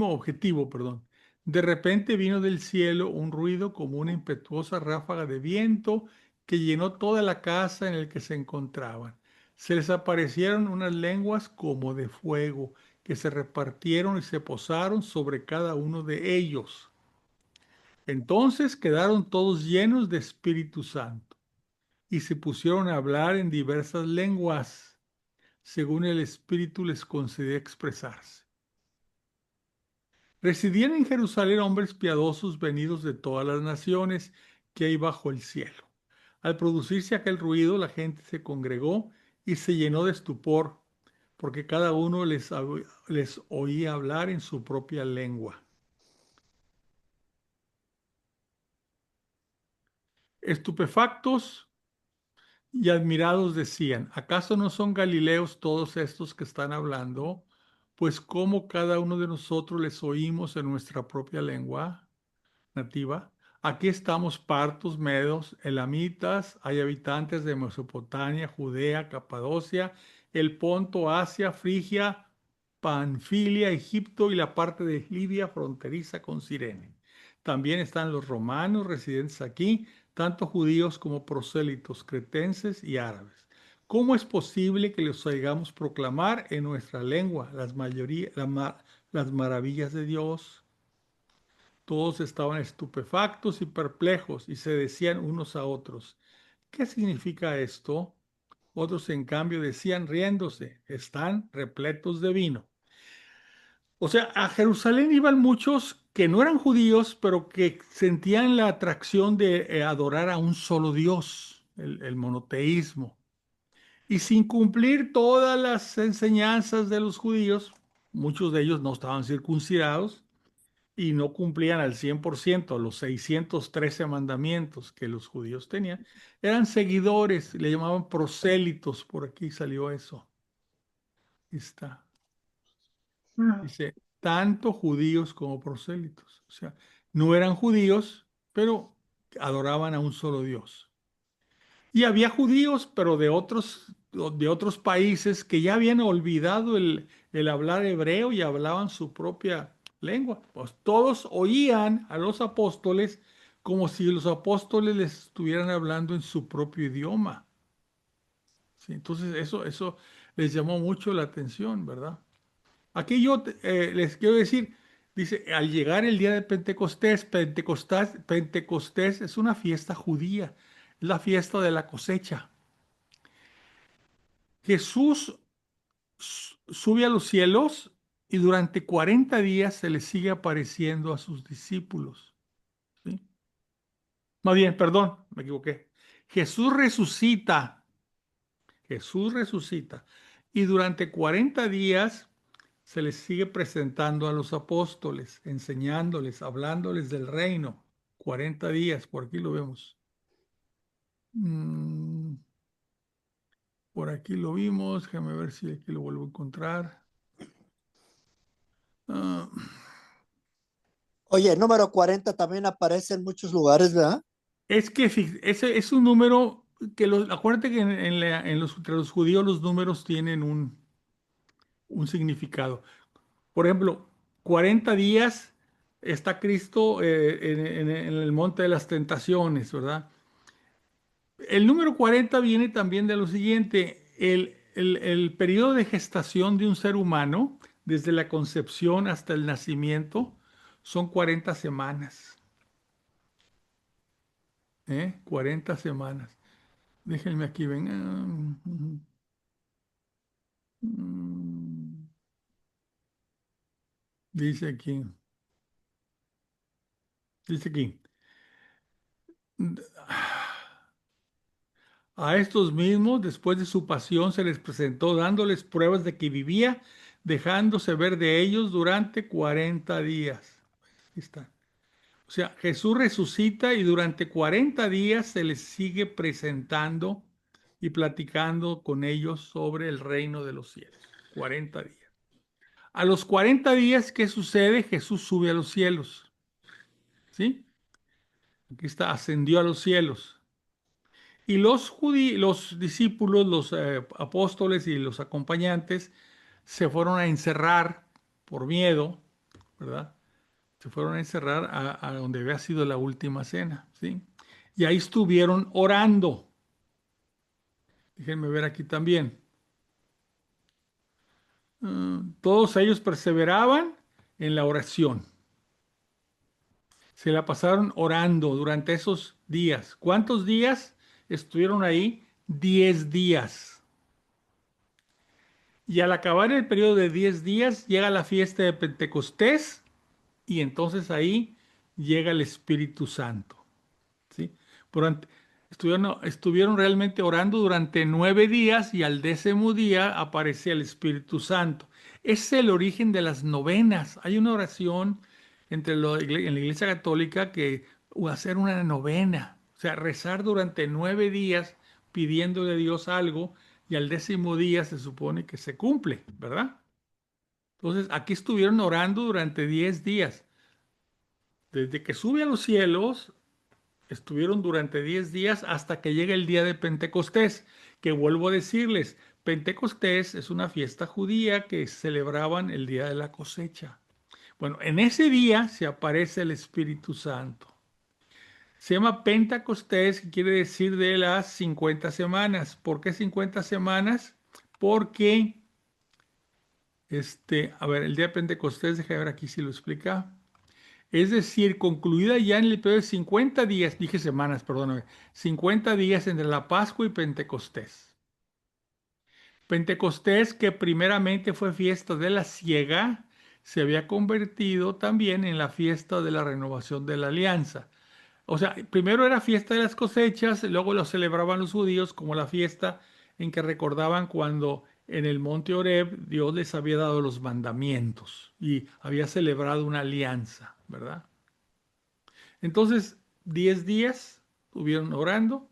A: objetivo, perdón. De repente vino del cielo un ruido como una impetuosa ráfaga de viento que llenó toda la casa en la que se encontraban. Se les aparecieron unas lenguas como de fuego que se repartieron y se posaron sobre cada uno de ellos. Entonces quedaron todos llenos de Espíritu Santo y se pusieron a hablar en diversas lenguas, según el Espíritu les concedía expresarse. Residían en Jerusalén hombres piadosos venidos de todas las naciones que hay bajo el cielo. Al producirse aquel ruido, la gente se congregó y se llenó de estupor, porque cada uno les oía hablar en su propia lengua. Estupefactos y admirados decían, ¿acaso no son galileos todos estos que están hablando? Pues cómo cada uno de nosotros les oímos en nuestra propia lengua nativa. Aquí estamos partos, medos, elamitas, hay habitantes de Mesopotamia, Judea, Capadocia, el Ponto, Asia, Frigia, Panfilia, Egipto y la parte de Libia fronteriza con Cirene. También están los romanos residentes aquí, tanto judíos como prosélitos, cretenses y árabes. ¿Cómo es posible que les oigamos proclamar en nuestra lengua las maravillas de Dios? Todos estaban estupefactos y perplejos y se decían unos a otros, ¿qué significa esto? Otros, en cambio, decían riéndose, están repletos de vino. O sea, a Jerusalén iban muchos que no eran judíos, pero que sentían la atracción de adorar a un solo Dios, el monoteísmo. Y sin cumplir todas las enseñanzas de los judíos, muchos de ellos no estaban circuncidados, y no cumplían al 100% los 613 mandamientos que los judíos tenían, eran seguidores, le llamaban prosélitos, por aquí salió eso. Ahí está. Dice, tanto judíos como prosélitos. O sea, no eran judíos, pero adoraban a un solo Dios. Y había judíos, pero de otros países que ya habían olvidado el hablar hebreo y hablaban su propia lengua. Pues todos oían a los apóstoles como si los apóstoles les estuvieran hablando en su propio idioma. ¿Sí? Entonces eso les llamó mucho la atención, ¿verdad? Aquí yo les quiero decir, dice, al llegar el día de Pentecostés es una fiesta judía, es la fiesta de la cosecha. Jesús sube a los cielos y durante 40 días se le sigue apareciendo a sus discípulos. ¿Sí? Más bien, perdón, me equivoqué. Jesús resucita, Jesús resucita y durante 40 días se les sigue presentando a los apóstoles, enseñándoles, hablándoles del reino. 40 días, por aquí lo vemos. Mm, por aquí lo vimos, déjame ver si aquí lo vuelvo a encontrar. Ah,
B: Oye, el número 40 también aparece en muchos lugares, ¿verdad?
A: es que ese es un número que acuérdate que entre los judíos los números tienen un significado. Por ejemplo, 40 días está Cristo en el monte de las tentaciones, ¿verdad? El número 40 viene también de lo siguiente, el periodo de gestación de un ser humano, desde la concepción hasta el nacimiento, son 40 semanas. 40 semanas. Déjenme aquí, venga. Dice aquí, dice aquí. A estos mismos, después de su pasión, se les presentó dándoles pruebas de que vivía, dejándose ver de ellos durante 40 días. Ahí está. O sea, Jesús resucita y durante 40 días se les sigue presentando y platicando con ellos sobre el reino de los cielos. 40 días. A los 40 días, ¿qué sucede? Jesús sube a los cielos. ¿Sí? Aquí está, ascendió a los cielos. Y los discípulos, los apóstoles y los acompañantes se fueron a encerrar por miedo, ¿verdad? Se fueron a encerrar a donde había sido la última cena, ¿sí? Y ahí estuvieron orando. Déjenme ver aquí también. Todos ellos perseveraban en la oración. Se la pasaron orando durante esos días. ¿Cuántos días estuvieron ahí? 10 días. Y al acabar el periodo de 10 días, llega la fiesta de Pentecostés y entonces ahí llega el Espíritu Santo. ¿Sí? Durante- estuvieron realmente orando durante 9 días y al 10.º día aparece el Espíritu Santo. Es el origen de las novenas. Hay una oración en la Iglesia Católica que hacer una novena, o sea, rezar durante 9 días pidiéndole a Dios algo y al 10.º día se supone que se cumple, ¿verdad? Entonces, aquí estuvieron orando durante 10 días. Desde que sube a los cielos estuvieron durante 10 días hasta que llega el día de Pentecostés, que vuelvo a decirles, Pentecostés es una fiesta judía que celebraban el día de la cosecha. Bueno, en ese día se aparece el Espíritu Santo. Se llama Pentecostés, que quiere decir de las 50 semanas. ¿Por qué 50 semanas? Porque, a ver, el día de Pentecostés, déjame ver aquí si lo explica. Es decir, concluida ya en el periodo de 50 días, dije semanas, perdóname, 50 días entre la Pascua y Pentecostés. Pentecostés, que primeramente fue fiesta de la siega, se había convertido también en la fiesta de la renovación de la alianza. O sea, primero era fiesta de las cosechas, luego lo celebraban los judíos como la fiesta en que recordaban cuando en el monte Horeb Dios les había dado los mandamientos y había celebrado una alianza. ¿verdad? Entonces, 10 días estuvieron orando.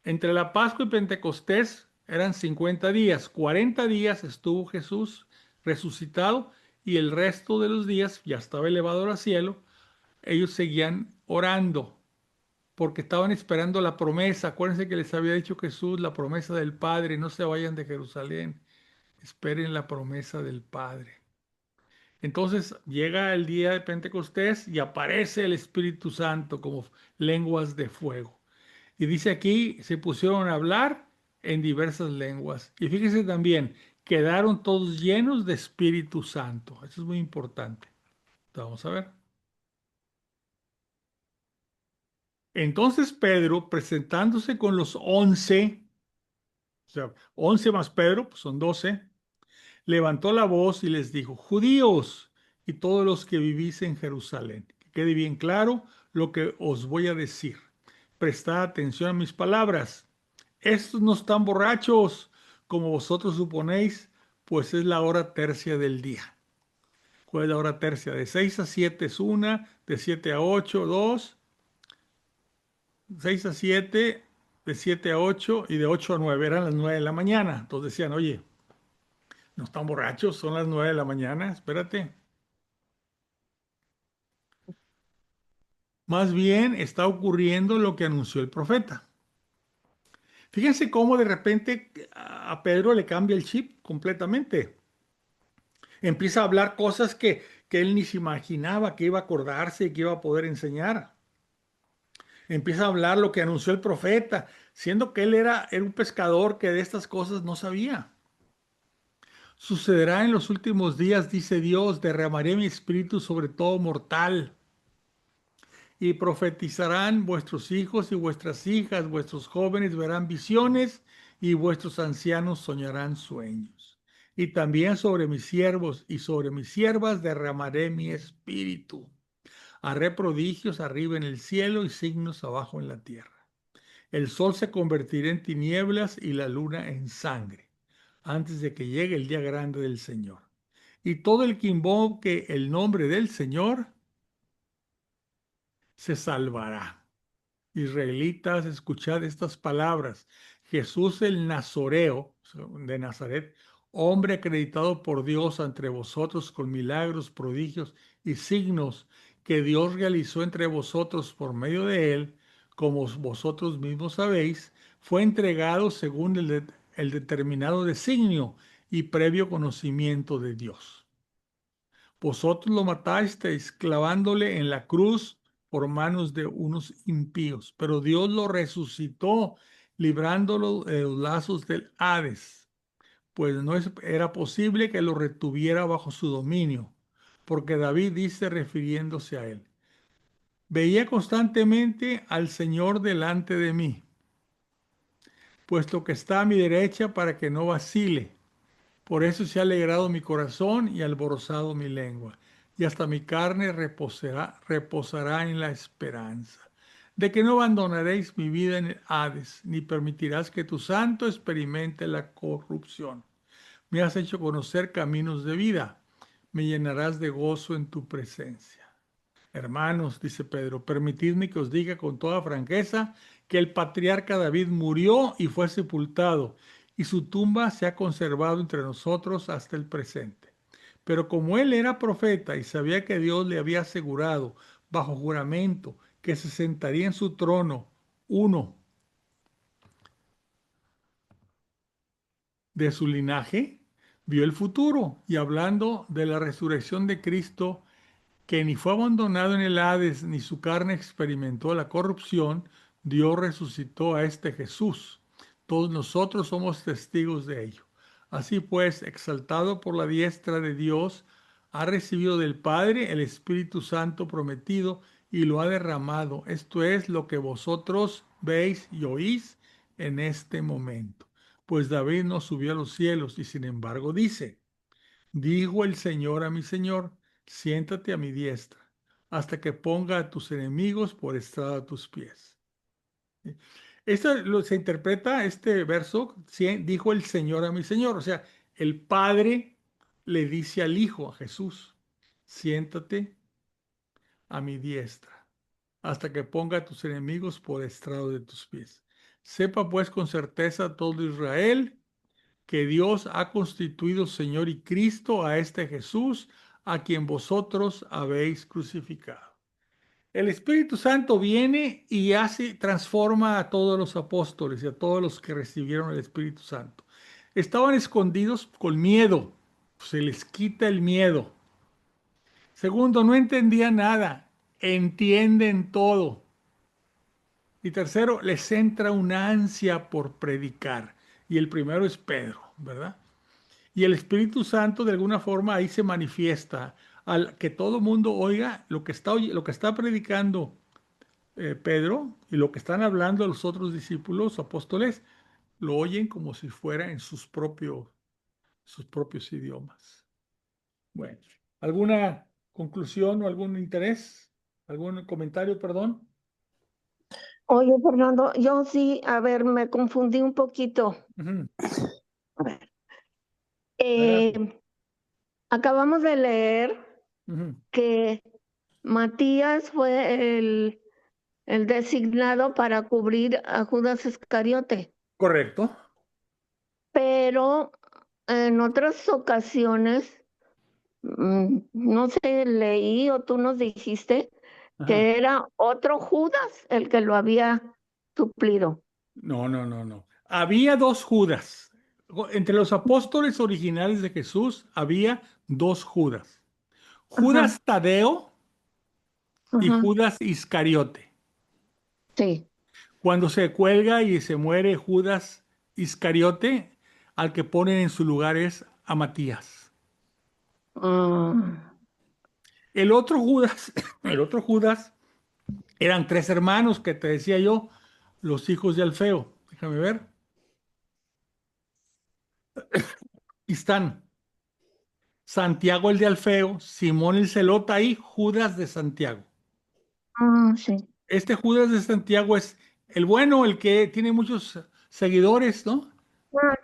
A: Entre la Pascua y Pentecostés eran 50 días. 40 días estuvo Jesús resucitado y el resto de los días ya estaba elevado al cielo. Ellos seguían orando porque estaban esperando la promesa. Acuérdense que les había dicho Jesús la promesa del Padre. No se vayan de Jerusalén. Esperen la promesa del Padre. Entonces llega el día de Pentecostés y aparece el Espíritu Santo como lenguas de fuego. Y dice aquí, se pusieron a hablar en diversas lenguas. Y fíjese también, quedaron todos llenos de Espíritu Santo. Eso es muy importante. Vamos a ver. Entonces Pedro, presentándose con los 11, o sea, 11 más Pedro, pues son 12, levantó la voz y les dijo, judíos y todos los que vivís en Jerusalén, que quede bien claro lo que os voy a decir. Prestad atención a mis palabras. Estos no están borrachos, como vosotros suponéis, pues es la hora tercia del día. ¿Cuál es la hora tercia? De 6 a 7 es una, de 7 a 8, 2, 6 a 7, de 7 a 8 y de 8 a 9. Eran las 9 de la mañana. Entonces decían, oye, no están borrachos, son las 9 de la mañana, espérate. Más bien está ocurriendo lo que anunció el profeta. Fíjense cómo de repente a Pedro le cambia el chip completamente. Empieza a hablar cosas que él ni se imaginaba que iba a acordarse y que iba a poder enseñar. Empieza a hablar lo que anunció el profeta, siendo que él era un pescador que de estas cosas no sabía. Sucederá en los últimos días, dice Dios, derramaré mi espíritu sobre todo mortal. Y profetizarán vuestros hijos y vuestras hijas, vuestros jóvenes verán visiones y vuestros ancianos soñarán sueños. Y también sobre mis siervos y sobre mis siervas derramaré mi espíritu. Haré prodigios arriba en el cielo y signos abajo en la tierra. El sol se convertirá en tinieblas y la luna en sangre, antes de que llegue el día grande del Señor. Y todo el que invoque el nombre del Señor se salvará. Israelitas, escuchad estas palabras. Jesús el Nazoreo, de Nazaret, hombre acreditado por Dios entre vosotros con milagros, prodigios y signos que Dios realizó entre vosotros por medio de él, como vosotros mismos sabéis, fue entregado según el determinado designio y previo conocimiento de Dios. Vosotros lo matasteis clavándole en la cruz por manos de unos impíos, pero Dios lo resucitó, librándolo de los lazos del Hades, pues era posible que lo retuviera bajo su dominio, porque David dice refiriéndose a él, veía constantemente al Señor delante de mí, puesto que está a mi derecha para que no vacile. Por eso se ha alegrado mi corazón y alborozado mi lengua, y hasta mi carne reposará en la esperanza, de que no abandonaréis mi vida en el Hades, ni permitirás que tu santo experimente la corrupción. Me has hecho conocer caminos de vida, me llenarás de gozo en tu presencia. Hermanos, dice Pedro, permitidme que os diga con toda franqueza que el patriarca David murió y fue sepultado, y su tumba se ha conservado entre nosotros hasta el presente. Pero como él era profeta y sabía que Dios le había asegurado bajo juramento que se sentaría en su trono uno de su linaje, vio el futuro y hablando de la resurrección de Cristo, que ni fue abandonado en el Hades, ni su carne experimentó la corrupción, Dios resucitó a este Jesús. Todos nosotros somos testigos de ello. Así pues, exaltado por la diestra de Dios, ha recibido del Padre el Espíritu Santo prometido y lo ha derramado. Esto es lo que vosotros veis y oís en este momento. Pues David no subió a los cielos y sin embargo dice, dijo el Señor a mi Señor, siéntate a mi diestra, hasta que ponga a tus enemigos por estrado a tus pies. Se interpreta este verso, dijo el Señor a mi Señor, o sea, el Padre le dice al Hijo, a Jesús, siéntate a mi diestra, hasta que ponga a tus enemigos por estrado de tus pies. Sepa pues con certeza todo Israel que Dios ha constituido Señor y Cristo a este Jesús, a quien vosotros habéis crucificado. El Espíritu Santo viene y hace, transforma a todos los apóstoles y a todos los que recibieron el Espíritu Santo. Estaban escondidos con miedo, se les quita el miedo. Segundo, no entendían nada, entienden todo. Y tercero, les entra una ansia por predicar. Y el primero es Pedro, ¿verdad? Y el Espíritu Santo de alguna forma ahí se manifiesta al que todo mundo oiga lo que está predicando Pedro y lo que están hablando los otros discípulos, apóstoles, lo oyen como si fuera en sus propios idiomas. Bueno, ¿alguna conclusión o algún interés? ¿Algún comentario, perdón?
C: Oye, Fernando, yo sí, a ver, me confundí un poquito.
A: Ujú.
C: A ver,
A: Adelante.
C: acabamos de leer
A: Ujú.
C: que Matías fue el designado para cubrir a Judas Iscariote,
A: Correcto.
C: pero en otras ocasiones, no sé, leí o tú nos dijiste
A: Ajá.
C: que era otro Judas el que lo había suplido.
A: No, no, no, no. Había dos Judas. Entre los apóstoles originales de Jesús había dos Judas.
C: Ajá,
A: Judas Tadeo y
C: ajá,
A: Judas Iscariote.
C: sí.
A: Cuando se cuelga y se muere Judas Iscariote, al que ponen en su lugar es a Matías.
C: Ah,
A: El otro Judas, el otro Judas, eran tres hermanos que te decía yo, los hijos de Alfeo. Déjame ver. Y están Santiago el de Alfeo, Simón el Celota y Judas de Santiago.
C: sí.
A: Este Judas de Santiago es el bueno, el que tiene muchos seguidores, ¿no?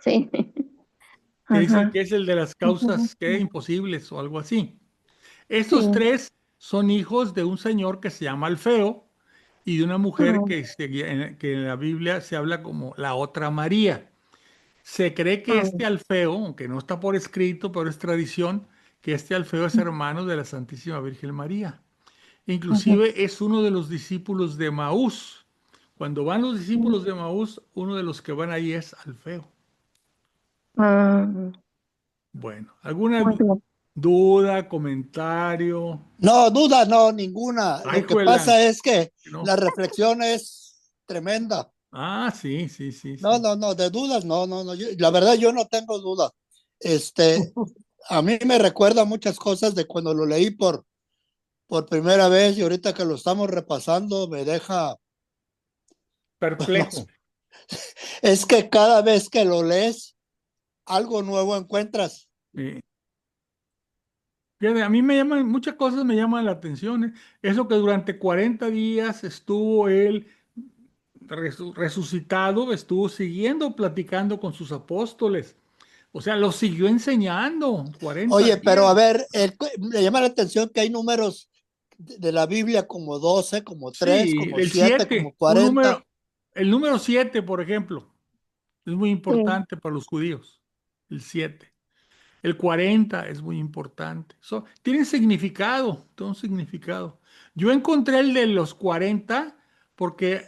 C: Sí.
A: Que dicen
C: Ajá.
A: que es el de las causas que imposibles o algo así. Estos
C: Sí.
A: tres son hijos de un señor que se llama Alfeo y de una mujer
C: Mm,
A: que en la Biblia se habla como la otra María. Se cree que este
C: mm,
A: Alfeo, aunque no está por escrito, pero es tradición, que este Alfeo es hermano de la Santísima Virgen María.
C: ujú.
A: Inclusive es uno de los discípulos de Maús. Cuando van los discípulos de Maús, uno de los que van ahí es Alfeo.
C: Ah,
A: Bueno, ¿alguna
C: muy bien.
A: duda, comentario?
B: No, duda, no, ninguna.
A: Ay,
B: Lo que
A: juela,
B: pasa es que
A: ¿no?
B: la reflexión es tremenda.
A: Ah, sí, sí, sí,
B: No,
A: sí.
B: no, no, de dudas, no, no, no. La verdad, yo no tengo duda. Este, a mí me recuerda muchas cosas de cuando lo leí por primera vez y ahorita que lo estamos repasando me deja, pues no sé.
A: Perplejo.
B: Es que cada vez que lo lees, algo nuevo encuentras.
A: Eh, Fíjate, a mí me llaman, muchas cosas me llaman la atención. Eso que durante 40 días estuvo él resucitado, estuvo siguiendo platicando con sus apóstoles. O sea, los siguió enseñando 40
B: Oye, pero a
A: días.
B: ver, me llama la atención que hay números de la Biblia como 12, como 3,
A: Sí,
B: como
A: el
B: 7,
A: 7,
B: como 40.
A: el número 7, por ejemplo, es muy
C: Sí.
A: importante para los judíos. El 7. El 40 es muy importante. Tienen significado, todo un significado. Yo encontré el de los 40 porque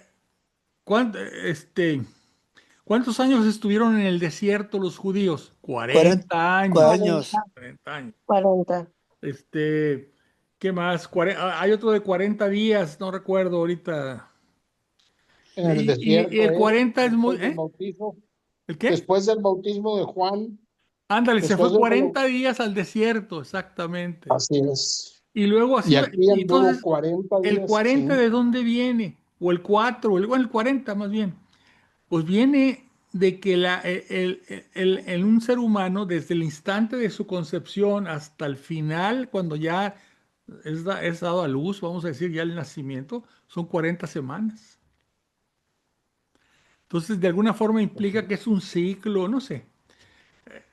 A: ¿cuántos años estuvieron en el desierto los judíos?
B: 40
A: 40
C: 40,
B: años
A: años. 40 años.
C: 40.
A: Este, ¿Qué más? Hay otro de 40 días, no recuerdo ahorita.
D: En el
A: Y
D: desierto,
A: el 40 es muy,
D: después del bautismo,
A: ¿el qué?
D: después del bautismo de Juan,
A: Ándale, se fue
D: después de que
A: 40 días al desierto, exactamente.
D: así es.
A: Y luego
D: Y
A: así,
D: aquí
A: y
D: anduvo
A: entonces,
D: 40
A: ¿el
D: días,
A: 40
D: sí.
A: de dónde viene? O el 4 bueno, el 40 más bien. Pues viene de que en un ser humano, desde el instante de su concepción hasta el final, cuando ya es dado a luz, vamos a decir ya el nacimiento, son 40 semanas. Entonces, de alguna forma implica que es un ciclo, no sé.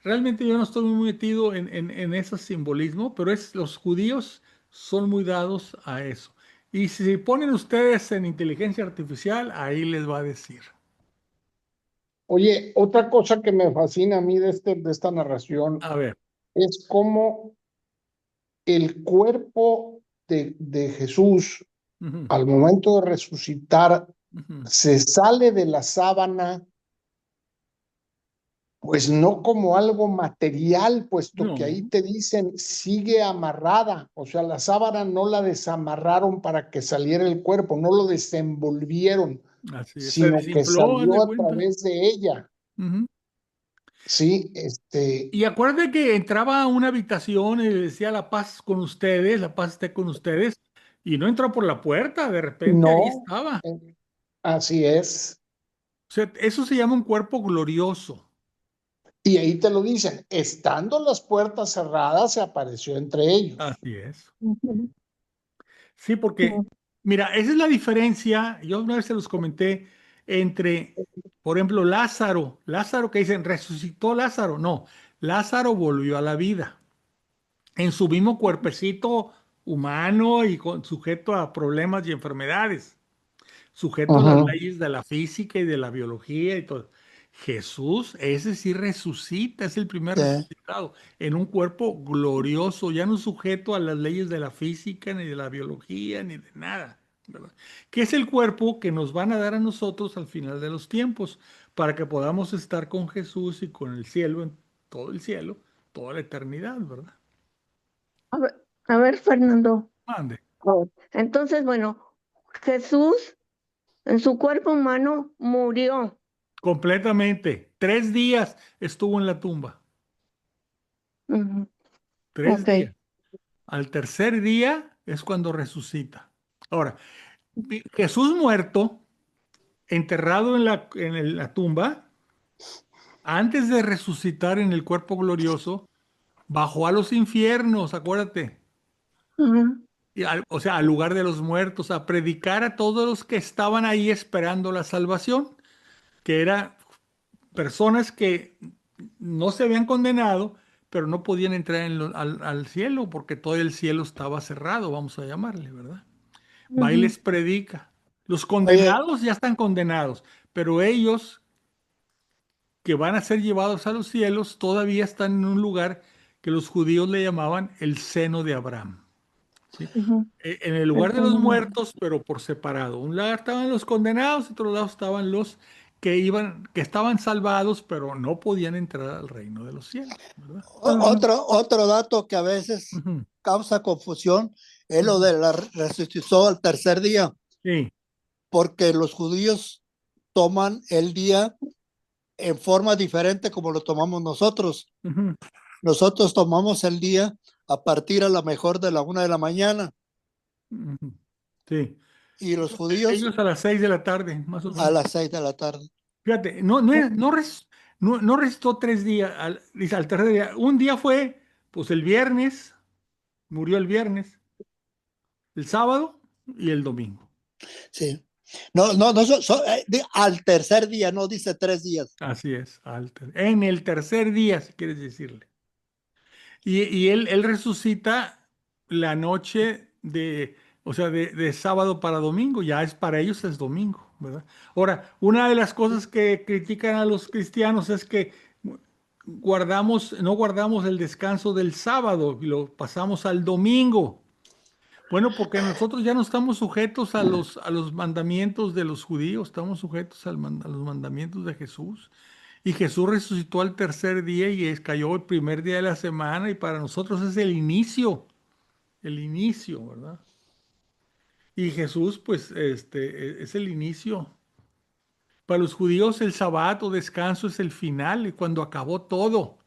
A: Realmente yo no estoy muy metido en ese simbolismo, pero los judíos son muy dados a eso. Y si ponen ustedes en inteligencia artificial, ahí les va a decir.
D: Oye, otra cosa que me fascina a mí de esta narración
A: A ver.
D: es cómo el cuerpo de Jesús,
A: Ujú,
D: al momento de resucitar,
A: ujú.
D: se sale de la sábana, pues no como algo material, puesto que
A: No,
D: ahí te dicen sigue amarrada, o sea, la sábana no la desamarraron para que saliera el cuerpo, no lo desenvolvieron,
A: así es. Se
D: sino que
A: desinfló, haz de
D: salió a
A: cuenta.
D: través de ella.
A: Ujú.
D: Sí,
A: Y acuérdate que entraba a una habitación y decía la paz con ustedes, la paz esté con ustedes, y no entró por la puerta, de repente ahí
D: no,
A: estaba.
D: así es.
A: O sea, eso se llama un cuerpo glorioso.
D: Y ahí te lo dicen, estando las puertas cerradas, se apareció entre ellos.
A: Así es.
C: Ujú.
A: Sí, porque, mira, esa es la diferencia, yo una vez se los comenté, entre, por ejemplo, Lázaro. Lázaro que dicen, resucitó Lázaro. No, Lázaro volvió a la vida en su mismo cuerpecito humano y sujeto a problemas y enfermedades, sujeto a las
D: Ajá.
A: leyes de la física y de la biología y todo. Jesús, ese sí resucita, es el primer
B: Sí.
A: resucitado, en un cuerpo glorioso, ya no sujeto a las leyes de la física, ni de la biología, ni de nada, ¿verdad? Que es el cuerpo que nos van a dar a nosotros al final de los tiempos, para que podamos estar con Jesús y con el cielo, en todo el cielo, toda la eternidad, ¿verdad?
C: A ver, Fernando.
A: Mande.
C: Entonces, bueno, Jesús en su cuerpo humano murió.
A: Completamente. 3 días estuvo en la tumba.
C: Ujú.
A: Tres
C: Ok.
A: días. Al tercer día es cuando resucita. Ahora, Jesús muerto, enterrado en la tumba, antes de resucitar en el cuerpo glorioso, bajó a los infiernos, acuérdate.
C: Ujú.
A: O sea, al lugar de los muertos, a predicar a todos los que estaban ahí esperando la salvación, que eran personas que no se habían condenado, pero no podían entrar al cielo porque todo el cielo estaba cerrado, vamos a llamarle, ¿verdad? Va y
C: Ujú.
A: les predica. Los
B: Oye,
A: condenados ya están condenados, pero ellos que van a ser llevados a los cielos todavía están en un lugar que los judíos le llamaban el seno de Abraham. ¿Sí?
C: Ujú.
A: En el lugar de los muertos, pero por separado. Un lado estaban los condenados, otro lado estaban los que estaban salvados, pero no podían entrar al reino de los cielos, ¿verdad?
C: Ujú.
B: otro dato que a veces
A: Ujú,
B: causa confusión es lo
A: ujú.
B: de la resucitó al tercer día,
A: Sí.
B: porque los judíos toman el día en forma diferente como lo tomamos nosotros.
A: Ujú,
B: Nosotros tomamos el día a partir a lo mejor de la 1 de la mañana
A: ujú. Sí.
B: y los judíos
A: Ellos a las 6 de la tarde, más o
B: a
A: menos.
B: las 6 de la tarde.
A: Fíjate, no restó 3 días, dice al tercer día. Un día fue, pues el viernes, murió el viernes, el sábado y el domingo.
B: Sí. No, no, no, al tercer día, no dice 3 días.
A: Así es, en el tercer día, si quieres decirle. Y él resucita la noche o sea, de sábado para domingo, ya es para ellos es domingo, ¿verdad? Ahora, una de las cosas que critican a los cristianos es que no guardamos el descanso del sábado y lo pasamos al domingo. Bueno, porque nosotros ya no estamos sujetos a los mandamientos de los judíos, estamos sujetos a los mandamientos de Jesús. Y Jesús resucitó al tercer día y cayó el primer día de la semana y para nosotros es el inicio, ¿verdad? Y Jesús, pues, es el inicio. Para los judíos el sabbat o descanso es el final, y cuando acabó todo.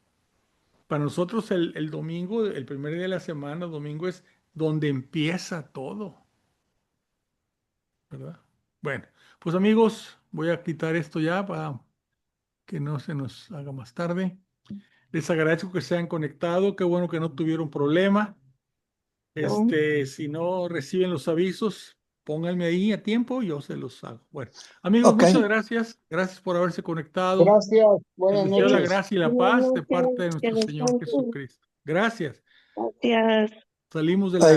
A: Para nosotros el domingo, el primer día de la semana, domingo es donde empieza todo, ¿verdad? Bueno, pues amigos, voy a quitar esto ya para que no se nos haga más tarde. Les agradezco que se hayan conectado, qué bueno que no tuvieron problema.
C: No.
A: Si no reciben los avisos, pónganme ahí a tiempo, yo se los hago. Bueno, amigos,
B: Ok.
A: muchas gracias. Gracias por haberse conectado.
D: Gracias,
A: Les
D: buenas
A: deseo la
D: noches.
A: gracia y la
C: Buenas
A: paz de
C: noches,
A: parte de
C: que
A: nuestro Señor
C: descansen.
A: Jesucristo. Gracias.
C: Gracias.
A: Salimos de
B: Bye.
A: la